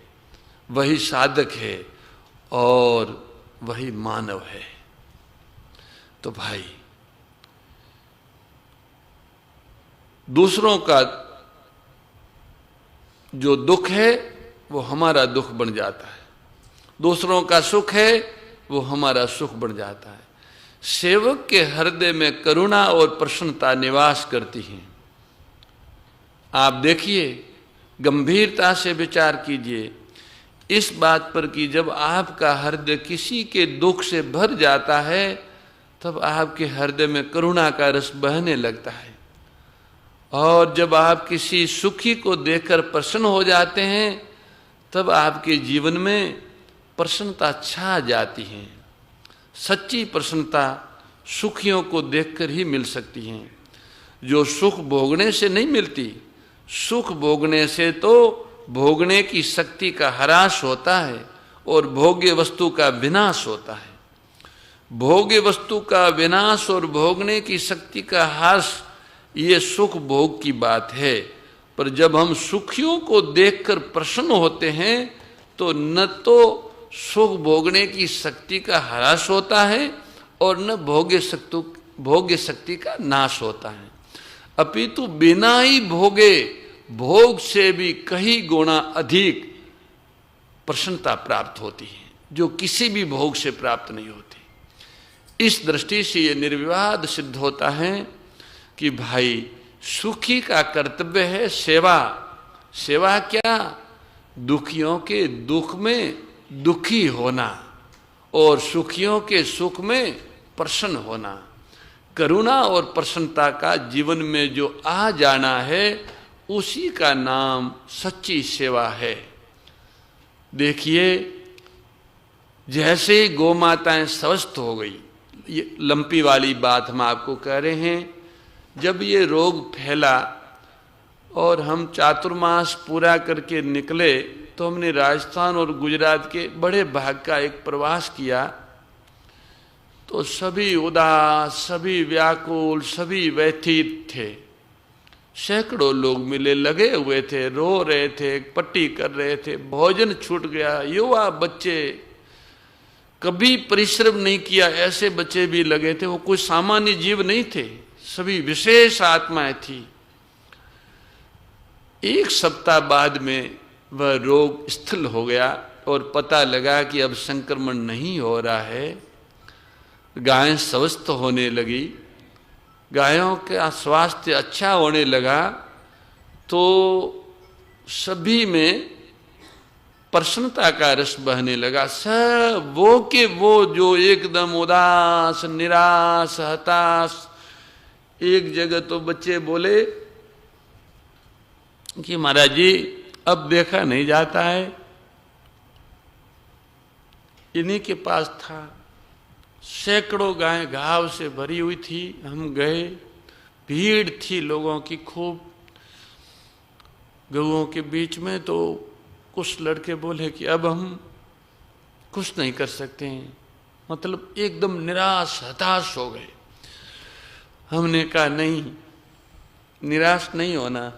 वही साधक है, और वही मानव है। तो भाई, दूसरों का जो दुख है वो हमारा दुख बन जाता है, दूसरों का सुख है वो हमारा सुख बन जाता है। सेवक के हृदय में करुणा और प्रसन्नता निवास करती है। आप देखिए, गंभीरता से विचार कीजिए इस बात पर कि जब आपका हृदय किसी के दुख से भर जाता है, तब आपके हृदय में करुणा का रस बहने लगता है, और जब आप किसी सुखी को देखकर प्रसन्न हो जाते हैं, तब आपके जीवन में प्रसन्नता छा जाती है। सच्ची प्रसन्नता सुखियों को देखकर ही मिल सकती है, जो सुख भोगने से नहीं मिलती। सुख भोगने से तो भोगने की शक्ति का ह्रास होता है और भोग्य वस्तु का विनाश होता है। भोग्य वस्तु का विनाश और भोगने की शक्ति का ह्रास, ये सुख भोग की बात है। पर जब हम सुखियों को देखकर प्रसन्न होते हैं, तो न तो सुख भोगने की शक्ति का ह्रास होता है और न भोग्य शक्ति का नाश होता है, अपितु बिना ही भोगे भोग से भी कई गुना अधिक प्रसन्नता प्राप्त होती है, जो किसी भी भोग से प्राप्त नहीं होती। इस दृष्टि से ये निर्विवाद सिद्ध होता है कि भाई, सुखी का कर्तव्य है सेवा। सेवा क्या? दुखियों के दुख में दुखी होना और सुखियों के सुख में प्रसन्न होना। करुणा और प्रसन्नता का जीवन में जो आ जाना है, उसी का नाम सच्ची सेवा है। देखिए, जैसे गौ माताएं स्वस्थ हो गई, ये लंपी वाली बात हम आपको कह रहे हैं, जब ये रोग फैला और हम चातुर्मास पूरा करके निकले, तो हमने राजस्थान और गुजरात के बड़े भाग का एक प्रवास किया। तो सभी उदास, सभी व्याकुल, सभी व्यथित थे। सैकड़ों लोग मिले, लगे हुए थे, रो रहे थे, पट्टी कर रहे थे, भोजन छूट गया। युवा बच्चे, कभी परिश्रम नहीं किया ऐसे बच्चे भी लगे थे। वो कोई सामान्य जीव नहीं थे, सभी विशेष आत्माएं थी। 1 सप्ताह बाद में वह रोग स्थिर हो गया और पता लगा कि अब संक्रमण नहीं हो रहा है। गायें स्वस्थ होने लगी, गायों का स्वास्थ्य अच्छा होने लगा, तो सभी में प्रसन्नता का रस बहने लगा। सब वो के वो जो एकदम उदास, निराश, हताश, एक जगह तो बच्चे बोले कि महाराज जी अब देखा नहीं जाता है। इन्हीं के पास था, सैकड़ों गायें घाव से भरी हुई थी। हम गए, भीड़ थी लोगों की खूब। गऊओं के बीच में तो कुछ लड़के बोले कि अब हम कुछ नहीं कर सकते हैं, मतलब एकदम निराश हताश हो गए। हमने कहा नहीं, निराश नहीं होना,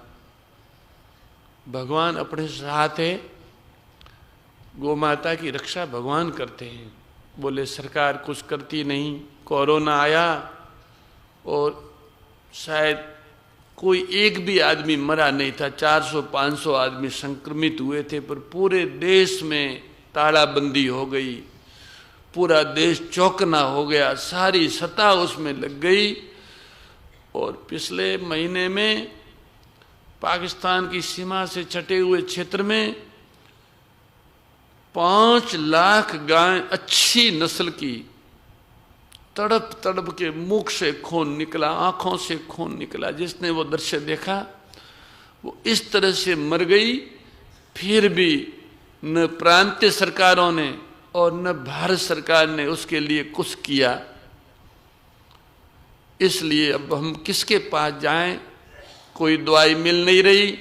भगवान अपने साथ है, गौ माता की रक्षा भगवान करते हैं। बोले सरकार कुछ करती नहीं, कोरोना आया और शायद कोई एक भी आदमी मरा नहीं था, 400-500 आदमी संक्रमित हुए थे, पर पूरे देश में तालाबंदी हो गई, पूरा देश चौकना हो गया, सारी सत्ता उसमें लग गई। और पिछले महीने में पाकिस्तान की सीमा से सटे हुए क्षेत्र में 5 लाख गाय अच्छी नस्ल की तड़प तड़प के मुख से खून निकला, आंखों से खून निकला। जिसने वो दृश्य देखा वो इस तरह से मर गई। फिर भी न प्रांतीय सरकारों ने और न भारत सरकार ने उसके लिए कुछ किया। इसलिए अब हम किसके पास जाएं, कोई दवाई मिल नहीं रही,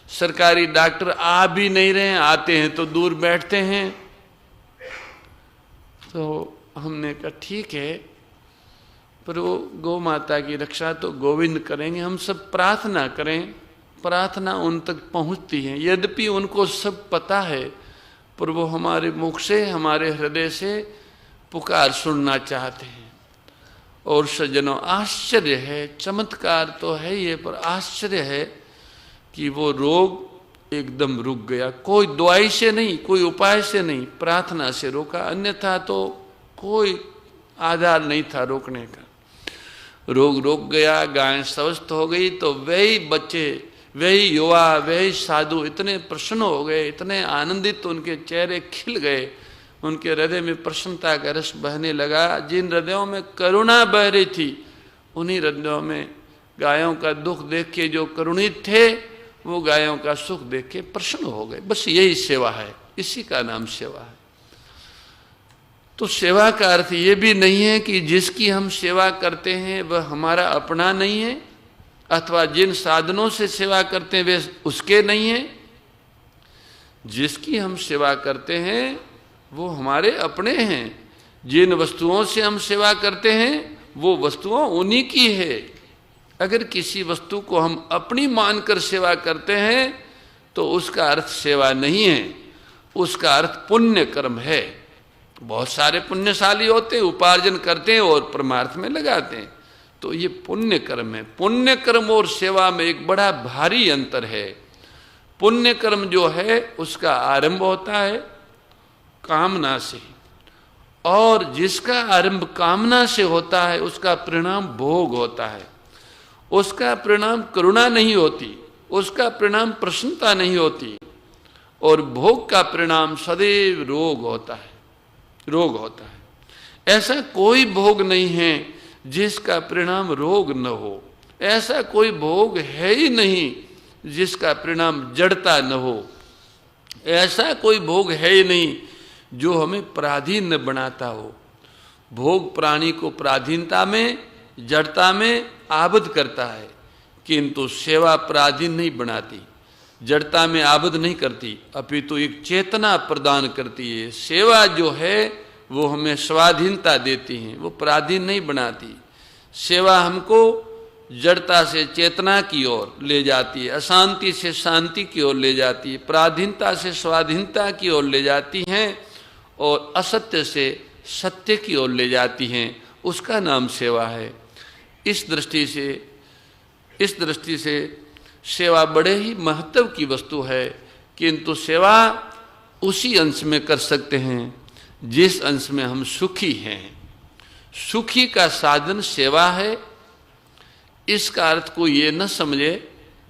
सरकारी डॉक्टर आ भी नहीं रहे हैं, आते हैं तो दूर बैठते हैं। तो हमने कहा ठीक है, पर वो गौ माता की रक्षा तो गोविंद करेंगे, हम सब प्रार्थना करें। प्रार्थना उन तक पहुंचती है, यद्यपि उनको सब पता है, पर वो हमारे मुख से, हमारे हृदय से पुकार सुनना चाहते हैं। और सज्जनों, आश्चर्य है, चमत्कार तो है ये, पर आश्चर्य है कि वो रोग एकदम रुक गया। कोई दवाई से नहीं, कोई उपाय से नहीं, प्रार्थना से रोका, अन्यथा तो कोई आधार नहीं था रोकने का। रोग रुक गया, गाय स्वस्थ हो गई, तो वही बच्चे, वही युवा, वही साधु इतने प्रसन्न हो गए, इतने आनंदित, उनके चेहरे खिल गए, उनके हृदय में प्रसन्नता का रस बहने लगा। जिन हृदयों में करुणा बह रही थी, उन्हीं हृदयों में गायों का दुख देख के जो करुणित थे, वो गायों का सुख देख के प्रसन्न हो गए। बस यही सेवा है, इसी का नाम सेवा है। तो सेवा का अर्थ ये भी नहीं है कि जिसकी हम सेवा करते हैं वह हमारा अपना नहीं है, अथवा जिन साधनों से सेवा करते हैं वे उसके नहीं है। जिसकी हम सेवा करते हैं वो हमारे अपने हैं। जिन वस्तुओं से हम सेवा करते हैं वो वस्तुओं उन्हीं की है। अगर किसी वस्तु को हम अपनी मानकर सेवा करते हैं तो उसका अर्थ सेवा नहीं है, उसका अर्थ पुण्य कर्म है। बहुत सारे पुण्यशाली होते हैं, उपार्जन करते हैं और परमार्थ में लगाते हैं, तो ये पुण्य कर्म है। पुण्य कर्म और सेवा में एक बड़ा भारी अंतर है। पुण्य कर्म जो है उसका आरंभ होता है कामना से, और जिसका आरंभ कामना से होता है उसका परिणाम भोग होता है। उसका परिणाम करुणा नहीं होती, उसका परिणाम प्रसन्नता नहीं होती, और भोग का परिणाम सदैव रोग होता है, रोग होता है। ऐसा कोई भोग नहीं है जिसका परिणाम रोग न हो। ऐसा कोई भोग है ही नहीं जिसका परिणाम जड़ता न हो। ऐसा कोई भोग है ही नहीं जो हमें पराधीन न बनाता हो। भोग प्राणी को पराधीनता में, जड़ता में आबद्ध करता है, किंतु सेवा पराधीन नहीं बनाती, जड़ता में आबद्ध नहीं करती, अपितु एक चेतना प्रदान करती है। सेवा जो है वो हमें स्वाधीनता देती है, वो पराधीन नहीं बनाती। सेवा हमको जड़ता से चेतना की ओर ले जाती है, अशांति से शांति की ओर ले जाती है, पराधीनता से स्वाधीनता की ओर ले जाती हैं, और असत्य से सत्य की ओर ले जाती हैं। उसका नाम सेवा है। इस दृष्टि से सेवा बड़े ही महत्व की वस्तु है, किंतु सेवा उसी अंश में कर सकते हैं जिस अंश में हम सुखी हैं। सुखी का साधन सेवा है। इसका अर्थ को ये न समझे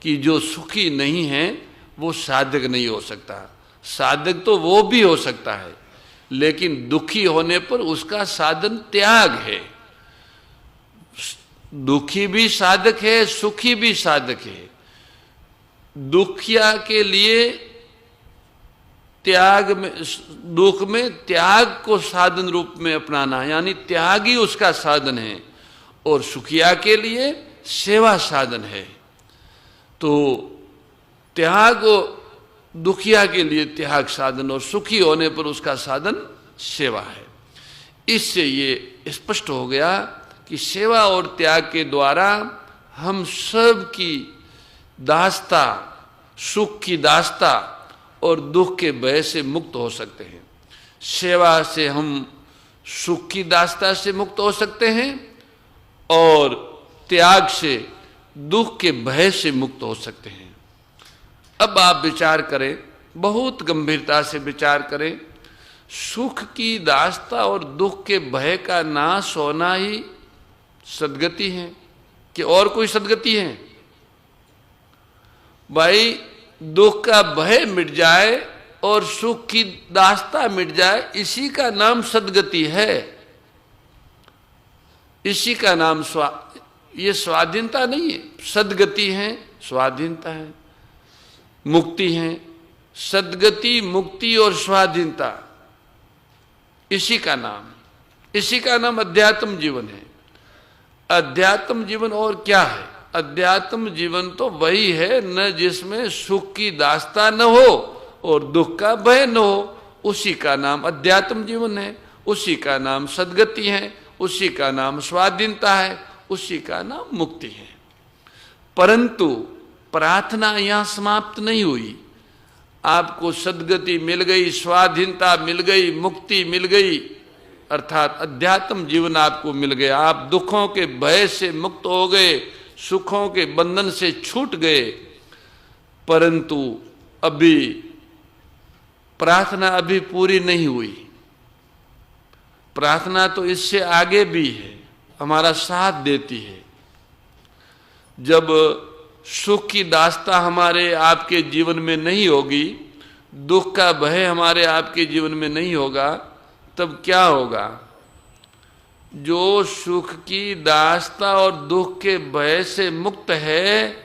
कि जो सुखी नहीं है वो साधक नहीं हो सकता। साधक तो वो भी हो सकता है, लेकिन दुखी होने पर उसका साधन त्याग है। दुखी भी साधक है, सुखी भी साधक है। दुखिया के लिए त्याग में, दुख में त्याग को साधन रूप में अपनाना, यानी त्याग ही उसका साधन है, और सुखिया के लिए सेवा साधन है। तो त्याग दुखिया के लिए त्याग साधन, और सुखी होने पर उसका साधन सेवा है। इससे ये स्पष्ट हो गया कि सेवा और त्याग के द्वारा हम सब की दास्ता, सुख की दास्ता और दुख के भय से मुक्त हो सकते हैं। सेवा से हम सुख की दास्ता से मुक्त हो सकते हैं और त्याग से दुख के भय से मुक्त हो सकते हैं। अब आप विचार करें, बहुत गंभीरता से विचार करें, सुख की दास्ता और दुख के भय का नाश होना ही सद्गति है कि और कोई सद्गति है? भाई, दुख का भय मिट जाए और सुख की दास्ता मिट जाए, इसी का नाम सद्गति है। इसी का नाम ये स्वाधीनता नहीं है, सद्गति है, स्वाधीनता है, मुक्ति है। सद्गति, मुक्ति और स्वाधीनता, इसी का नाम अध्यात्म जीवन है। अध्यात्म जीवन और क्या है? अध्यात्म जीवन तो वही है न जिसमें सुख की दास्ता न हो और दुख का भय न हो, उसी का नाम अध्यात्म जीवन है, उसी का नाम सद्गति है, उसी का नाम स्वाधीनता है, उसी का नाम मुक्ति है। परंतु प्रार्थना यहां समाप्त नहीं हुई। आपको सद्गति मिल गई, स्वाधीनता मिल गई, मुक्ति मिल गई, अर्थात अध्यात्म जीवन आपको मिल गया। आप दुखों के भय से मुक्त हो गए, सुखों के बंधन से छूट गए, परंतु अभी प्रार्थना अभी पूरी नहीं हुई। प्रार्थना तो इससे आगे भी है, हमारा साथ देती है। जब सुख की दास्ता हमारे आपके जीवन में नहीं होगी, दुख का भय हमारे आपके जीवन में नहीं होगा, तब क्या होगा? जो सुख की दास्ता और दुख के भय से मुक्त है,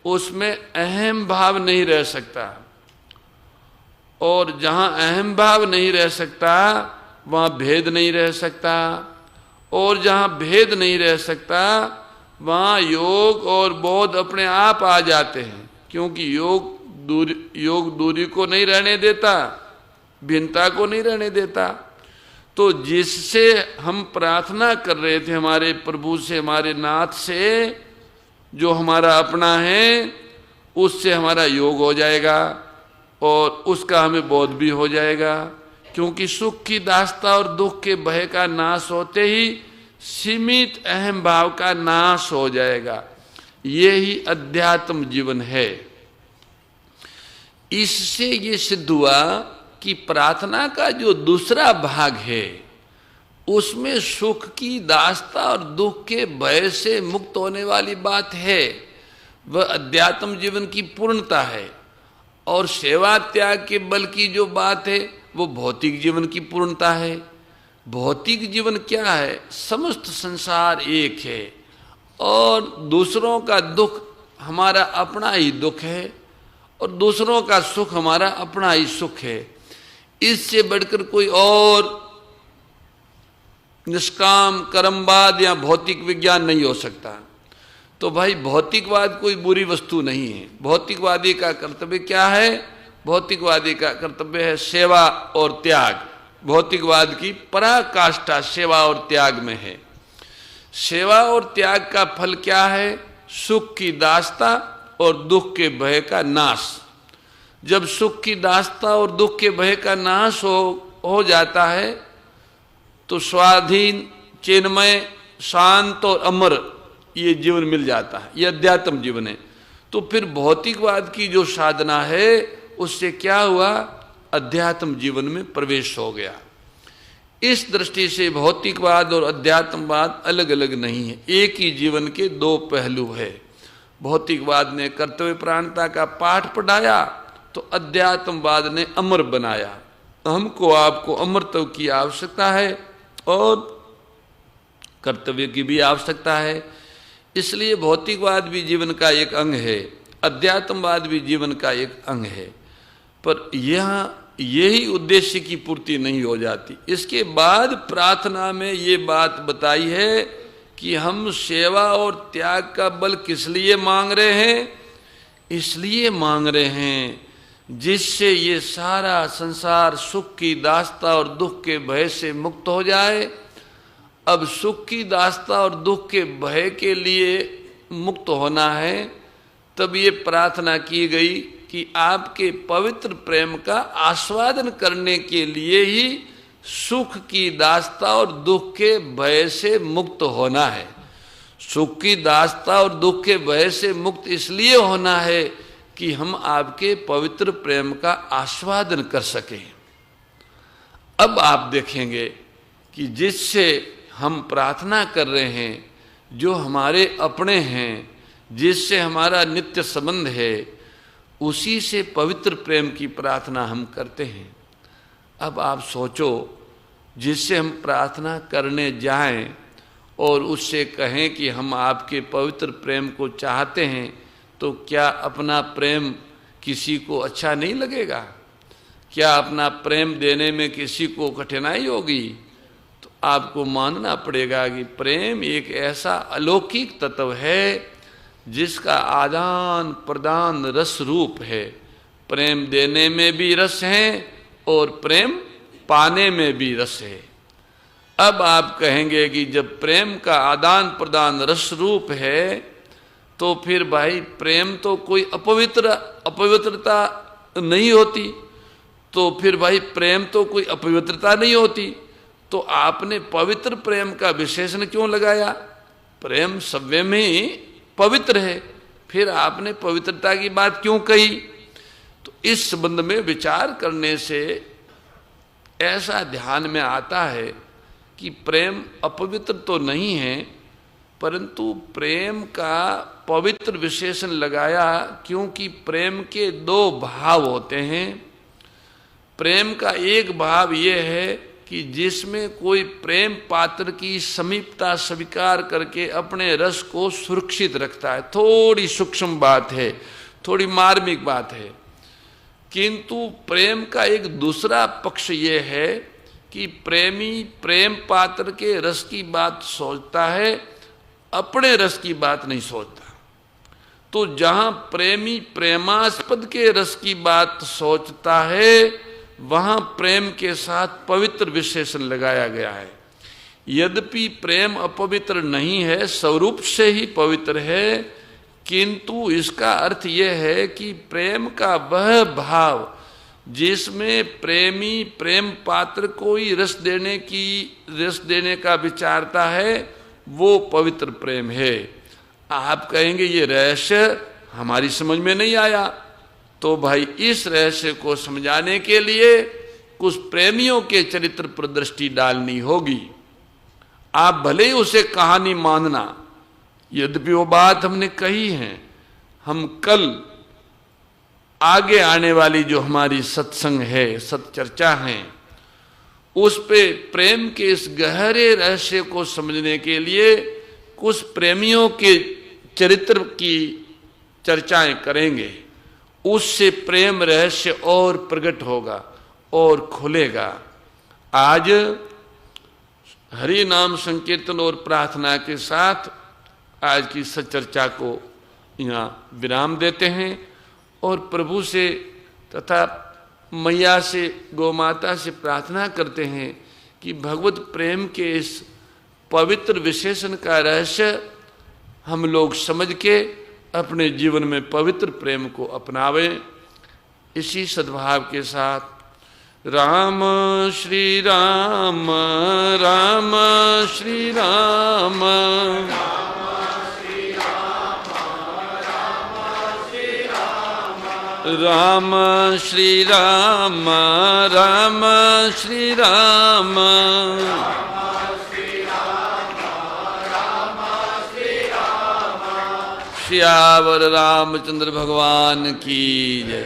उसमें अहम भाव नहीं रह सकता, और जहां अहम भाव नहीं रह सकता वहां भेद नहीं रह सकता, और जहां भेद नहीं रह सकता वहां योग और बोध अपने आप आ जाते हैं, क्योंकि योग दूरी को नहीं रहने देता, भिन्नता को नहीं रहने देता। तो जिससे हम प्रार्थना कर रहे थे, हमारे प्रभु से, हमारे नाथ से, जो हमारा अपना है, उससे हमारा योग हो जाएगा और उसका हमें बोध भी हो जाएगा, क्योंकि सुख की दास्ता और दुख के भय का नाश होते ही सीमित अहम भाव का नाश हो जाएगा। ये ही अध्यात्म जीवन है। इससे ये सिद्ध हुआ कि प्रार्थना का जो दूसरा भाग है, उसमें सुख की दास्ता और दुख के भय से मुक्त होने वाली बात है, वह अध्यात्म जीवन की पूर्णता है। और सेवा त्याग के बल की जो बात है, वो भौतिक जीवन की पूर्णता है। भौतिक जीवन क्या है? समस्त संसार एक है और दूसरों का दुख हमारा अपना ही दुख है और दूसरों का सुख हमारा अपना ही सुख है। इससे बढ़कर कोई और निष्काम कर्मवाद या भौतिक विज्ञान नहीं हो सकता। तो भाई, भौतिकवाद कोई बुरी वस्तु नहीं है। भौतिकवादी का कर्तव्य क्या है? भौतिकवादी का कर्तव्य है सेवा और त्याग। भौतिकवाद की पराकाष्ठा सेवा और त्याग में है। सेवा और त्याग का फल क्या है? सुख की दास्ता और दुख के भय का नाश। जब सुख की दास्ता और दुख के भय का नाश हो जाता है तो स्वाधीन, चिन्मय, शांत और अमर ये जीवन मिल जाता है। ये अध्यात्म जीवन है। तो फिर भौतिकवाद की जो साधना है उससे क्या हुआ, अध्यात्म जीवन में प्रवेश हो गया। इस दृष्टि से भौतिकवाद और अध्यात्मवाद अलग अलग नहीं है, एक ही जीवन के दो पहलू है। भौतिकवाद ने कर्तव्य प्राणता का पाठ पढ़ाया तो अध्यात्मवाद ने अमर बनाया। हमको आपको अमरत्व की आवश्यकता है और कर्तव्य की भी आवश्यकता है। इसलिए भौतिकवाद भी जीवन का एक अंग है, अध्यात्मवाद भी जीवन का एक अंग है। पर यहाँ यही उद्देश्य की पूर्ति नहीं हो जाती। इसके बाद प्रार्थना में ये बात बताई है कि हम सेवा और त्याग का बल किस लिए मांग रहे हैं, इसलिए मांग रहे हैं जिससे ये सारा संसार सुख की दास्ता और दुख के भय से मुक्त हो जाए। अब सुख की दास्ता और दुख के भय के लिए मुक्त होना है, तब ये प्रार्थना की गई कि आपके पवित्र प्रेम का आस्वादन करने के लिए ही सुख की दास्ता और दुख के भय से मुक्त होना है। सुख की दास्ता और दुख के भय से मुक्त इसलिए होना है कि हम आपके पवित्र प्रेम का आस्वादन कर सकें। अब आप देखेंगे कि जिससे हम प्रार्थना कर रहे हैं, जो हमारे अपने हैं, जिससे हमारा नित्य संबंध है, उसी से पवित्र प्रेम की प्रार्थना हम करते हैं। अब आप सोचो, जिससे हम प्रार्थना करने जाएं और उससे कहें कि हम आपके पवित्र प्रेम को चाहते हैं, तो क्या अपना प्रेम किसी को अच्छा नहीं लगेगा? क्या अपना प्रेम देने में किसी को कठिनाई होगी? तो आपको मानना पड़ेगा कि प्रेम एक ऐसा अलौकिक तत्व है जिसका आदान प्रदान रस रूप है। प्रेम देने में भी रस है और प्रेम पाने में भी रस है। अब आप कहेंगे कि जब प्रेम का आदान प्रदान रस रूप है तो फिर भाई प्रेम तो कोई अपवित्रता नहीं होती, तो फिर भाई प्रेम तो कोई अपवित्रता नहीं होती, तो आपने पवित्र प्रेम का विशेषण क्यों लगाया? प्रेम सव्य में ही पवित्र है, फिर आपने पवित्रता की बात क्यों कही? तो इस संबंध में विचार करने से ऐसा ध्यान में आता है कि प्रेम अपवित्र तो नहीं है, परंतु प्रेम का पवित्र विशेषण लगाया क्योंकि प्रेम के दो भाव होते हैं। प्रेम का एक भाव ये है कि जिसमें कोई प्रेम पात्र की समीपता स्वीकार करके अपने रस को सुरक्षित रखता है। थोड़ी सूक्ष्म बात है, थोड़ी मार्मिक बात है, किंतु प्रेम का एक दूसरा पक्ष ये है कि प्रेमी प्रेम पात्र के रस की बात सोचता है, अपने रस की बात नहीं सोचता। तो जहां प्रेमी प्रेमास्पद के रस की बात सोचता है, वहां प्रेम के साथ पवित्र विशेषण लगाया गया है। यद्यपि प्रेम अपवित्र नहीं है, स्वरूप से ही पवित्र है, किंतु इसका अर्थ यह है कि प्रेम का वह भाव जिसमें प्रेमी प्रेम पात्र को ही रस देने का विचारता है, वो पवित्र प्रेम है। आप कहेंगे ये रहस्य हमारी समझ में नहीं आया, तो भाई इस रहस्य को समझाने के लिए कुछ प्रेमियों के चरित्र पर दृष्टि डालनी होगी। आप भले ही उसे कहानी मानना, यद्यपि वो बात हमने कही है, हम कल आगे आने वाली जो हमारी सत्संग है, सत्चर्चा है, उस पे प्रेम के इस गहरे रहस्य को समझने के लिए कुछ प्रेमियों के चरित्र की चर्चाएं करेंगे। उससे प्रेम रहस्य और प्रकट होगा और खुलेगा। आज हरि नाम संकीर्तन और प्रार्थना के साथ आज की सच्चर्चा को यहाँ विराम देते हैं और प्रभु से तथा मैया से, गौ माता से प्रार्थना करते हैं कि भगवत प्रेम के इस पवित्र विशेषण का रहस्य हम लोग समझ के अपने जीवन में पवित्र प्रेम को अपनावें। इसी सद्भाव के साथ राम श्री राम, राम श्री राम, राम श्री राम राम श्री राम श्यावर रामचंद्र भगवान की जय।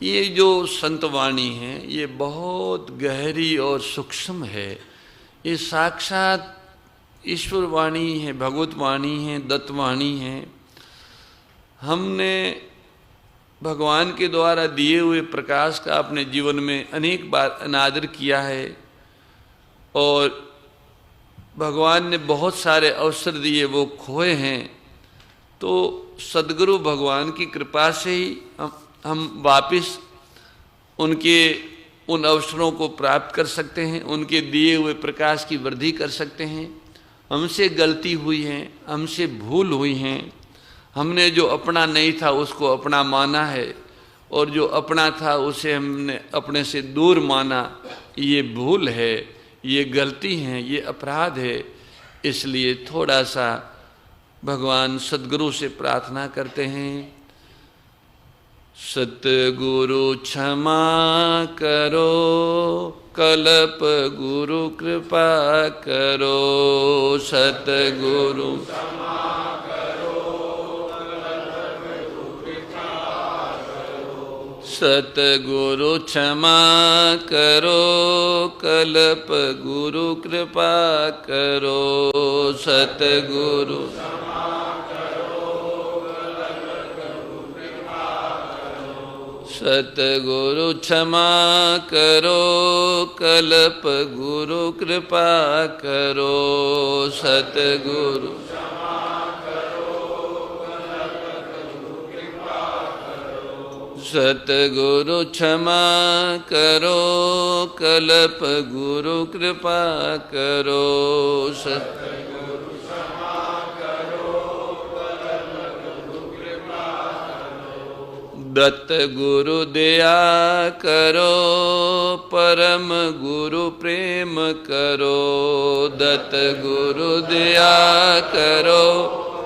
ये जो संतवाणी है ये बहुत गहरी और सूक्ष्म है। ये साक्षात ईश्वर वाणी है, भगवत वाणी है, दत्तवाणी है। हमने भगवान के द्वारा दिए हुए प्रकाश का अपने जीवन में अनेक बार अनादर किया है और भगवान ने बहुत सारे अवसर दिए, वो खोए हैं। तो सद्गुरु भगवान की कृपा से ही हम वापस उनके उन अवसरों को प्राप्त कर सकते हैं, उनके दिए हुए प्रकाश की वृद्धि कर सकते हैं। हमसे गलती हुई है, हमसे भूल हुई हैं, हमने जो अपना नहीं था उसको अपना माना है और जो अपना था उसे हमने अपने से दूर माना। ये भूल है, ये गलती है, ये अपराध है। इसलिए थोड़ा सा भगवान सद्गुरु से प्रार्थना करते हैं, सतगुरु क्षमा करो, कल्प गुरु कृपा करो। सतगुरु सतगुरु क्षमा करो, कल्प गुरु कृपा करो। सतगुरु सतगुरु क्षमा करो, कल्प गुरु कृपा करो। सतगुरु सतगुरु क्षमा करो, कल्प गुरु कृपा करो। सतगुरु क्षमा करो, कल्प गुरु कृपा करो। दत्त गुरु दया करो, परम गुरु प्रेम करो। दत्त गुरु दया करो,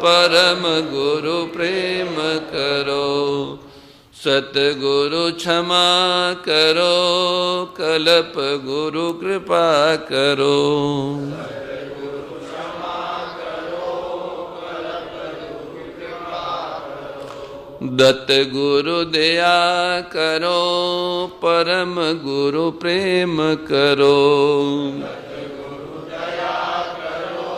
परम गुरु प्रेम करो। सतगुरु क्षमा करो, कल्प गुरु कृपा करो। सतगुरु क्षमा करो, कल्प गुरु कृपा करो। दत्त गुरु दया करो, परम गुरु प्रेम करो। सतगुरु दया करो,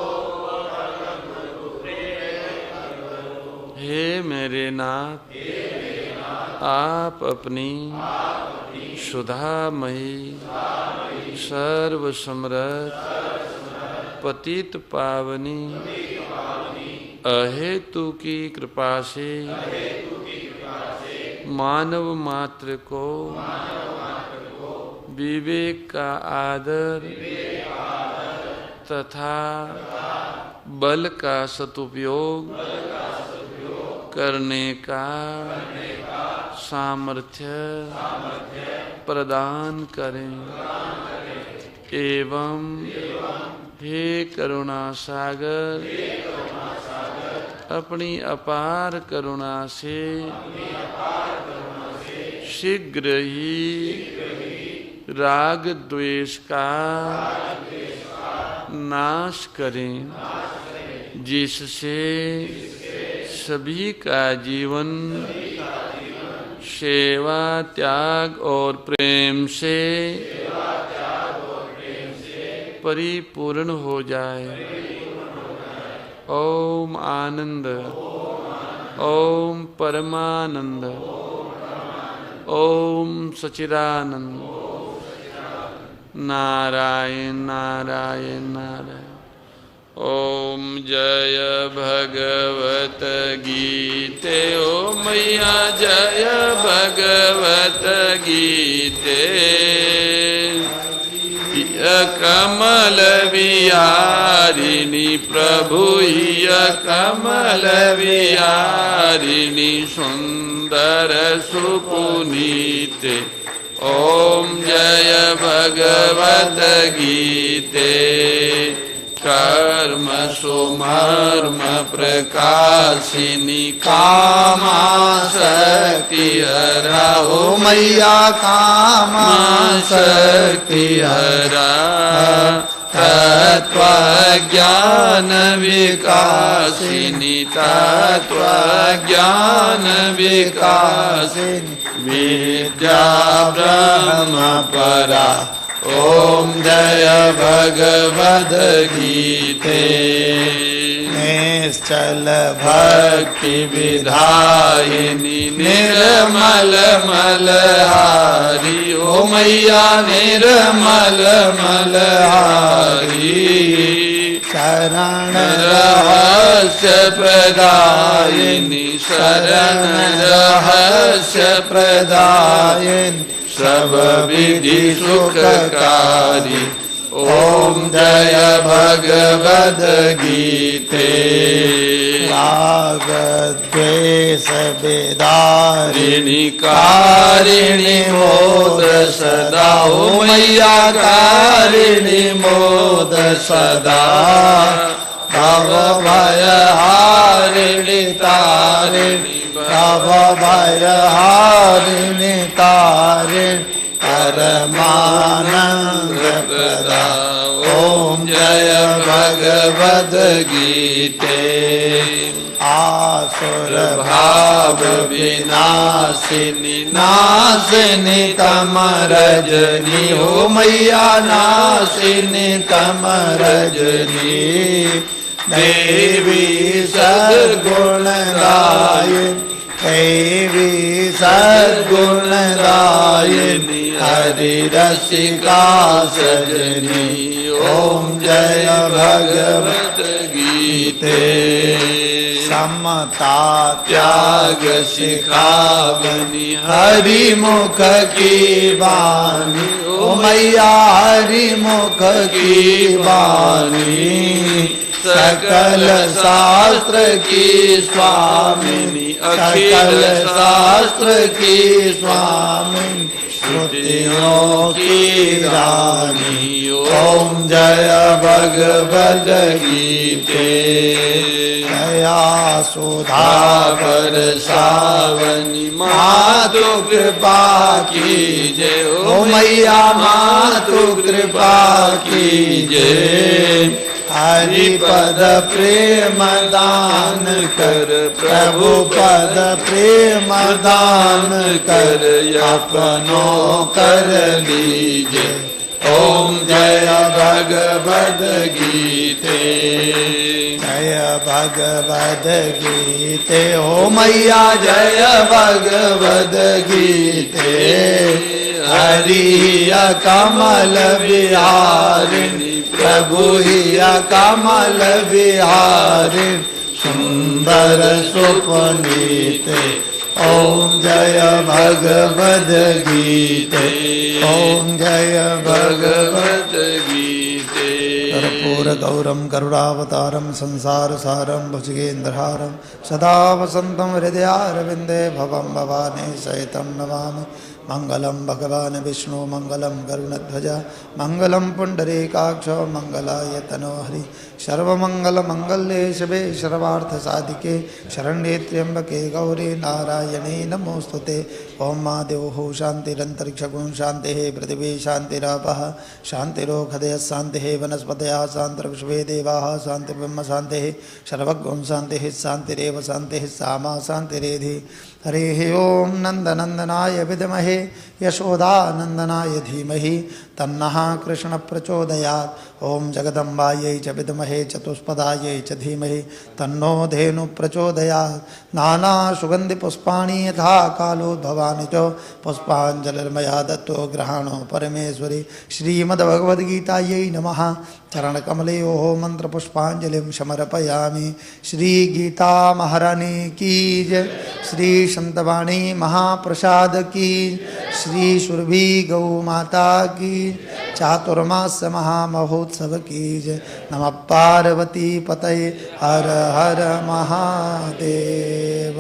परम गुरु प्रेम करो। हे मेरे नाथ, आप अपनी सुधामयी सर्व समर्थ पतित पावनी अहेतु की कृपा से मानव मात्र को विवेक का आदर तथा बल का सदुपयोग करने का सामर्थ्य प्रदान करें एवं हे करुणा सागर अपनी अपार करुणा से शीघ्र ही राग द्वेष का नाश करें, जिससे सभी का जीवन सेवा त्याग और प्रेम से परिपूर्ण हो जाए। ओम आनंद, ओम परमानंद, ओम सच्चिदानंद। नारायण नारायण नारायण। ओम जय भगवत गीते, ओ मैया जय भगवत गीते। कमल विहारिणी प्रभु कमल विहारिणी सुंदर सुपुनीते। ओम जय भगवत गीते। कर्म सुमर्म प्रकाशिनी कामा शक्ति हरा ओ मैया कामा शक्ति हरा तत्व ज्ञान विकासिनी तत्व ज्ञान विकासिनी विद्या ब्रह्म परा ओम जय भगवद गीते निश्चल भक्ति विधायिनी निर्मल मलहारी ओ मैया निर्मल मलहारी शरण रहस्य प्रदायिनी शरण रहस्य प्रदायिनी सब विधि सुखकारी ओम जय भगवद गीते राग द्वेष विदारिणी कारिणी मोद सदा ओ मैया कारिणी मोद सदा भव भय हारिणी तारिणी भव भय हारिणी तारिणी परमानंद प्रदा ओम जय भगवद गीते आसुर भाव विनाशिनी नाशिनी तम रजनी हो मैया नाशिनी तम रजनी देवी सद्गुणदायिनी देवी सद्गुणदायिनी हरि रसिका सजनी ओम जय भगवत गीते समता त्याग सिखावनी हरि मुख की वाणी ओ मैया हरि मुख की वाणी सकल शास्त्र की स्वामिनी सकल शास्त्र की स्वामिनी श्रुतियों की रानी ओम जय भगवद गीते दया सुधा बरसावनी मातु कृपा कीजे ओ मैया मातु कृपा कीजे हरि पद प्रेम दान कर प्रभु पद प्रेम दान कर अपनों कर लीजे ओम जय भगवद गीते जय भगवद गीते ओ मैया जय भगवद गीते हरि कमल विहारिणी प्रभु ही कमल विहारिणी सुंदर सुपनीते ओम जय भगवद गीते ओम जय भगवद गीते कर्पूर गौरम करुणावतारम संसार सारम भुजगेन्द्रहारम सदा वसंतम हृदयारविंदे भवम भवानी सहितं नमामि मंगलम भगवान विष्णु मंगलम गरुणध्वज मंगलम पुंडरीकाक्ष मंगलाय तनोहरि सर्वमंगल मंगल्ये शिवे सर्वार्थ साधिके शरण्ये त्र्यंबके गौरी नारायणे नमोस्तुते ओम महादेव शांतिरंतरिक्षगुं शांतिः पृथिवी शांतिरापः शांतिरोषधयः शांतिः वनस्पतयः शान्तिर्विश्वे देवाः शान्तिर्ब्रह्म शान्तिः सर्वगुं शान्तिः शान्तिरेव शान्तिः सामा शान्तिरेधि हरिः ओम नंदनंदनाय विद्महे यशोदानंदनाय धीमहि तन्नः कृष्ण प्रचोदयात् ओम जगदम्बायै च विद्महे चतुष्पदायै च धीमहि तन्नो धेनु प्रचोदयात् नाना सुगंधि पुष्पाणि यथा कालोद्भवानि च पुष्पाञ्जलिर्मया दत्तो ग्रहाणो परमेश्वरी श्रीमद्भगवद्गीतायै नमः चरणकमलयोः मंत्रपुष्पाञ्जलिं समर्पयामि श्री गीता महारानी की जय श्री संतवाणी महाप्रसाद की श्री सुरभि गौ माता की चातुर्मास महामहोत्सव की जय नमः पार्वती पतये हर हर महादेव।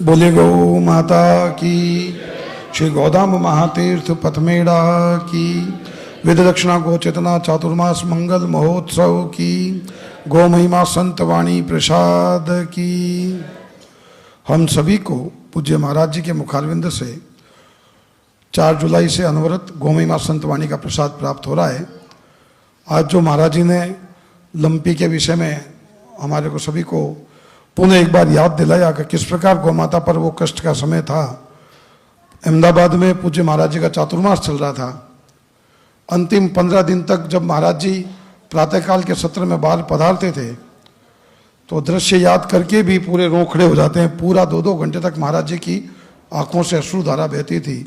बोले गौ माता की। श्री गौदाम महातीर्थ पथमेड़ा की। वेद दक्षिणा गो चेतना चातुर्मास मंगल महोत्सव की, गौ महिमा संत वाणी प्रसाद की। हम सभी को पूज्य महाराज जी के मुखारविंद से 4 जुलाई से अनवरत गौ महिमा संत वाणी का प्रसाद प्राप्त हो रहा है। आज जो महाराज जी ने लंपी के विषय में हमारे को सभी को पुनः एक बार याद दिलाया कि किस प्रकार गौ माता पर वो कष्ट का समय था। अहमदाबाद में पूज्य महाराज जी का चातुर्मास चल रहा था। अंतिम 15 दिन तक जब महाराज जी प्रातःकाल के सत्र में बाहर पधारते थे तो दृश्य याद करके भी पूरे रों खड़े हो जाते हैं। पूरा 2-2 घंटे तक महाराज जी की आंखों से अश्रुधारा बहती थी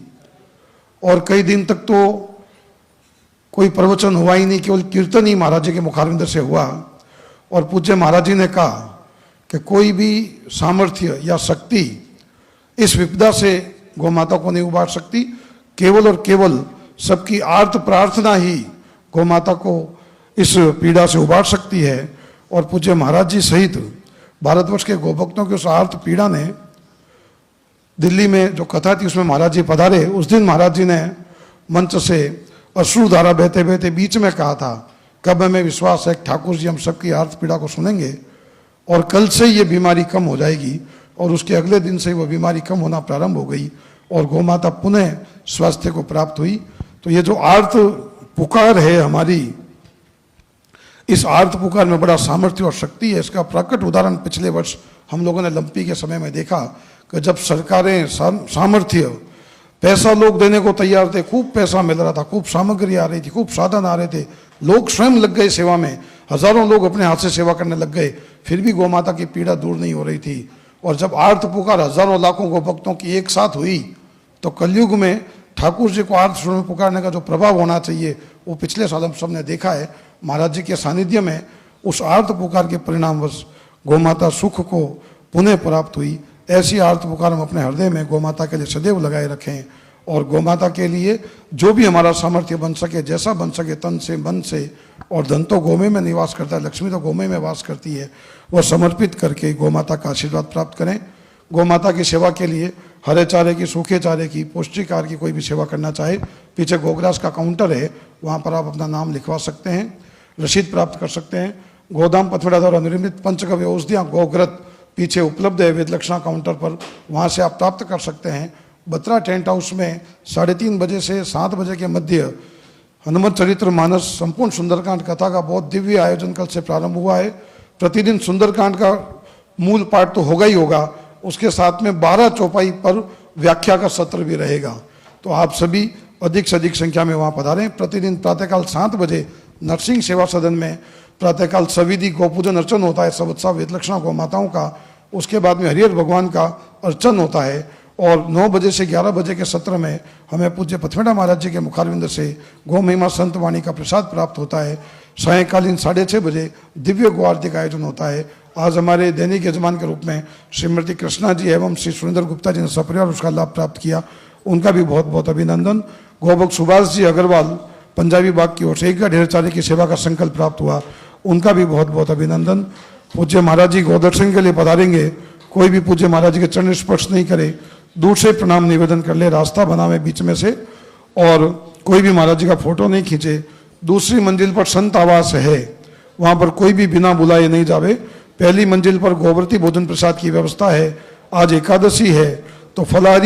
और कई दिन तक तो कोई प्रवचन हुआ ही नहीं, केवल कीर्तन ही महाराज जी के मुखारविंद से हुआ। और पूज्य महाराज जी ने कहा कि कोई भी सामर्थ्य या शक्ति इस विपदा से गौ माता को नहीं उबार सकती, केवल और केवल सबकी आर्त प्रार्थना ही गौ माता को इस पीड़ा से उबार सकती है। और पूज्य महाराज जी सहित भारतवर्ष के गोभक्तों की उस आर्त पीड़ा ने, दिल्ली में जो कथा थी उसमें महाराज जी पधारे, उस दिन महाराज जी ने मंच से अश्रुधारा बहते बहते बीच में कहा था, कब हमें विश्वास है ठाकुर जी हम सबकी आर्त पीड़ा को सुनेंगे और कल से ये बीमारी कम हो जाएगी। और उसके अगले दिन से वो बीमारी कम होना प्रारंभ हो गई और गौ माता पुनः स्वास्थ्य को प्राप्त हुई। तो ये जो आर्त पुकार है हमारी, इस आर्त पुकार में बड़ा सामर्थ्य और शक्ति है। इसका प्रकट उदाहरण पिछले वर्ष हम लोगों ने लंपी के समय में देखा कि जब सरकारें सामर्थ्य, पैसा लोग देने को तैयार थे, खूब पैसा मिल रहा था, खूब सामग्री आ रही थी, खूब साधन आ रहे थे, लोग स्वयं लग गए सेवा में, हजारों लोग अपने हाथ से सेवा करने लग गए, फिर भी गौ माता की पीड़ा दूर नहीं हो रही थी। और जब आर्त पुकार हजारों लाखों गौ भक्तों की एक साथ हुई तो कलयुग में ठाकुर जी को आर्त स्वर में पुकारने का जो प्रभाव होना चाहिए वो पिछले साल हम सब ने देखा है। महाराज जी के सानिध्य में उस आर्त पुकार के परिणामवश गौ माता सुख को पुनः प्राप्त हुई। ऐसी आर्त पुकार हम अपने हृदय में गौ माता के लिए सदैव लगाए रखें और गौ माता के लिए जो भी हमारा सामर्थ्य बन सके, जैसा बन सके, तन से, मन से, और धन तो गौमे में निवास करता है, लक्ष्मी तो गौमे में वास करती है, वह समर्पित करके गौ माता का आशीर्वाद प्राप्त करें। गौ माता की सेवा के लिए हरे चारे की, सूखे चारे की, पौष्टिक आहार की कोई भी सेवा करना चाहे, पीछे गोग्रास का काउंटर है, वहाँ पर आप अपना नाम लिखवा सकते हैं, रसीद प्राप्त कर सकते हैं। गोदाम पथवेड़ा द्वारा निर्मित पंचगव्य औषधियाँ गोघ्रत पीछे उपलब्ध है वेद लक्षणा काउंटर पर, वहाँ से आप प्राप्त कर सकते हैं। बत्रा टेंट हाउस में 3:30 बजे से 7 बजे के मध्य हनुमत चरित्र मानस संपूर्ण सुंदरकांड कथा का बहुत दिव्य आयोजन कल से प्रारंभ हुआ है। प्रतिदिन सुंदरकांड का मूल पाठ तो होगा ही होगा, उसके साथ में 12 चौपाई पर व्याख्या का सत्र भी रहेगा। तो आप सभी अधिक से अधिक संख्या में वहाँ पधारें। प्रतिदिन प्रातःकाल 7 बजे नरसिंह सेवा सदन में प्रातःकाल सविधि गोपूजन अर्चन होता है, सबत्सा वेदलक्षणा गौ माताओं का। उसके बाद में हरिहर भगवान का अर्चन होता है और 9 बजे से 11 बजे के सत्र में हमें पूज्य पथवेड़ा महाराज जी के मुखारविंद से गौ महिमा संत वाणी का प्रसाद प्राप्त होता है। सायंकालीन 6:30 बजे दिव्य गौ आरती का आयोजन होता है। आज हमारे दैनिक यजमान के रूप में श्रीमती कृष्णा जी एवं श्री सुरेंद्र गुप्ता जी ने सपरिवार उसका लाभ प्राप्त किया, उनका भी बहुत बहुत अभिनंदन। गौभक्त सुभाष जी अग्रवाल पंजाबी बाग की ओर से 1 ढेर चारे की सेवा का संकल्प प्राप्त हुआ, उनका भी बहुत बहुत अभिनंदन। पूज्य महाराज जी गौदर्शन के लिए पधारेंगे, कोई भी पूज्य महाराज जी के चरण स्पर्श नहीं करे, दूर से प्रणाम निवेदन कर ले, रास्ता बनावे बीच में से, और कोई भी महाराज जी का फोटो नहीं खींचे। दूसरी मंजिल पर संत आवास है, वहाँ पर कोई भी बिना बुलाए नहीं जावे। पहली मंजिल पर गोवर्ती भोजन प्रसाद की व्यवस्था है। आज एकादशी है तो फलाहारी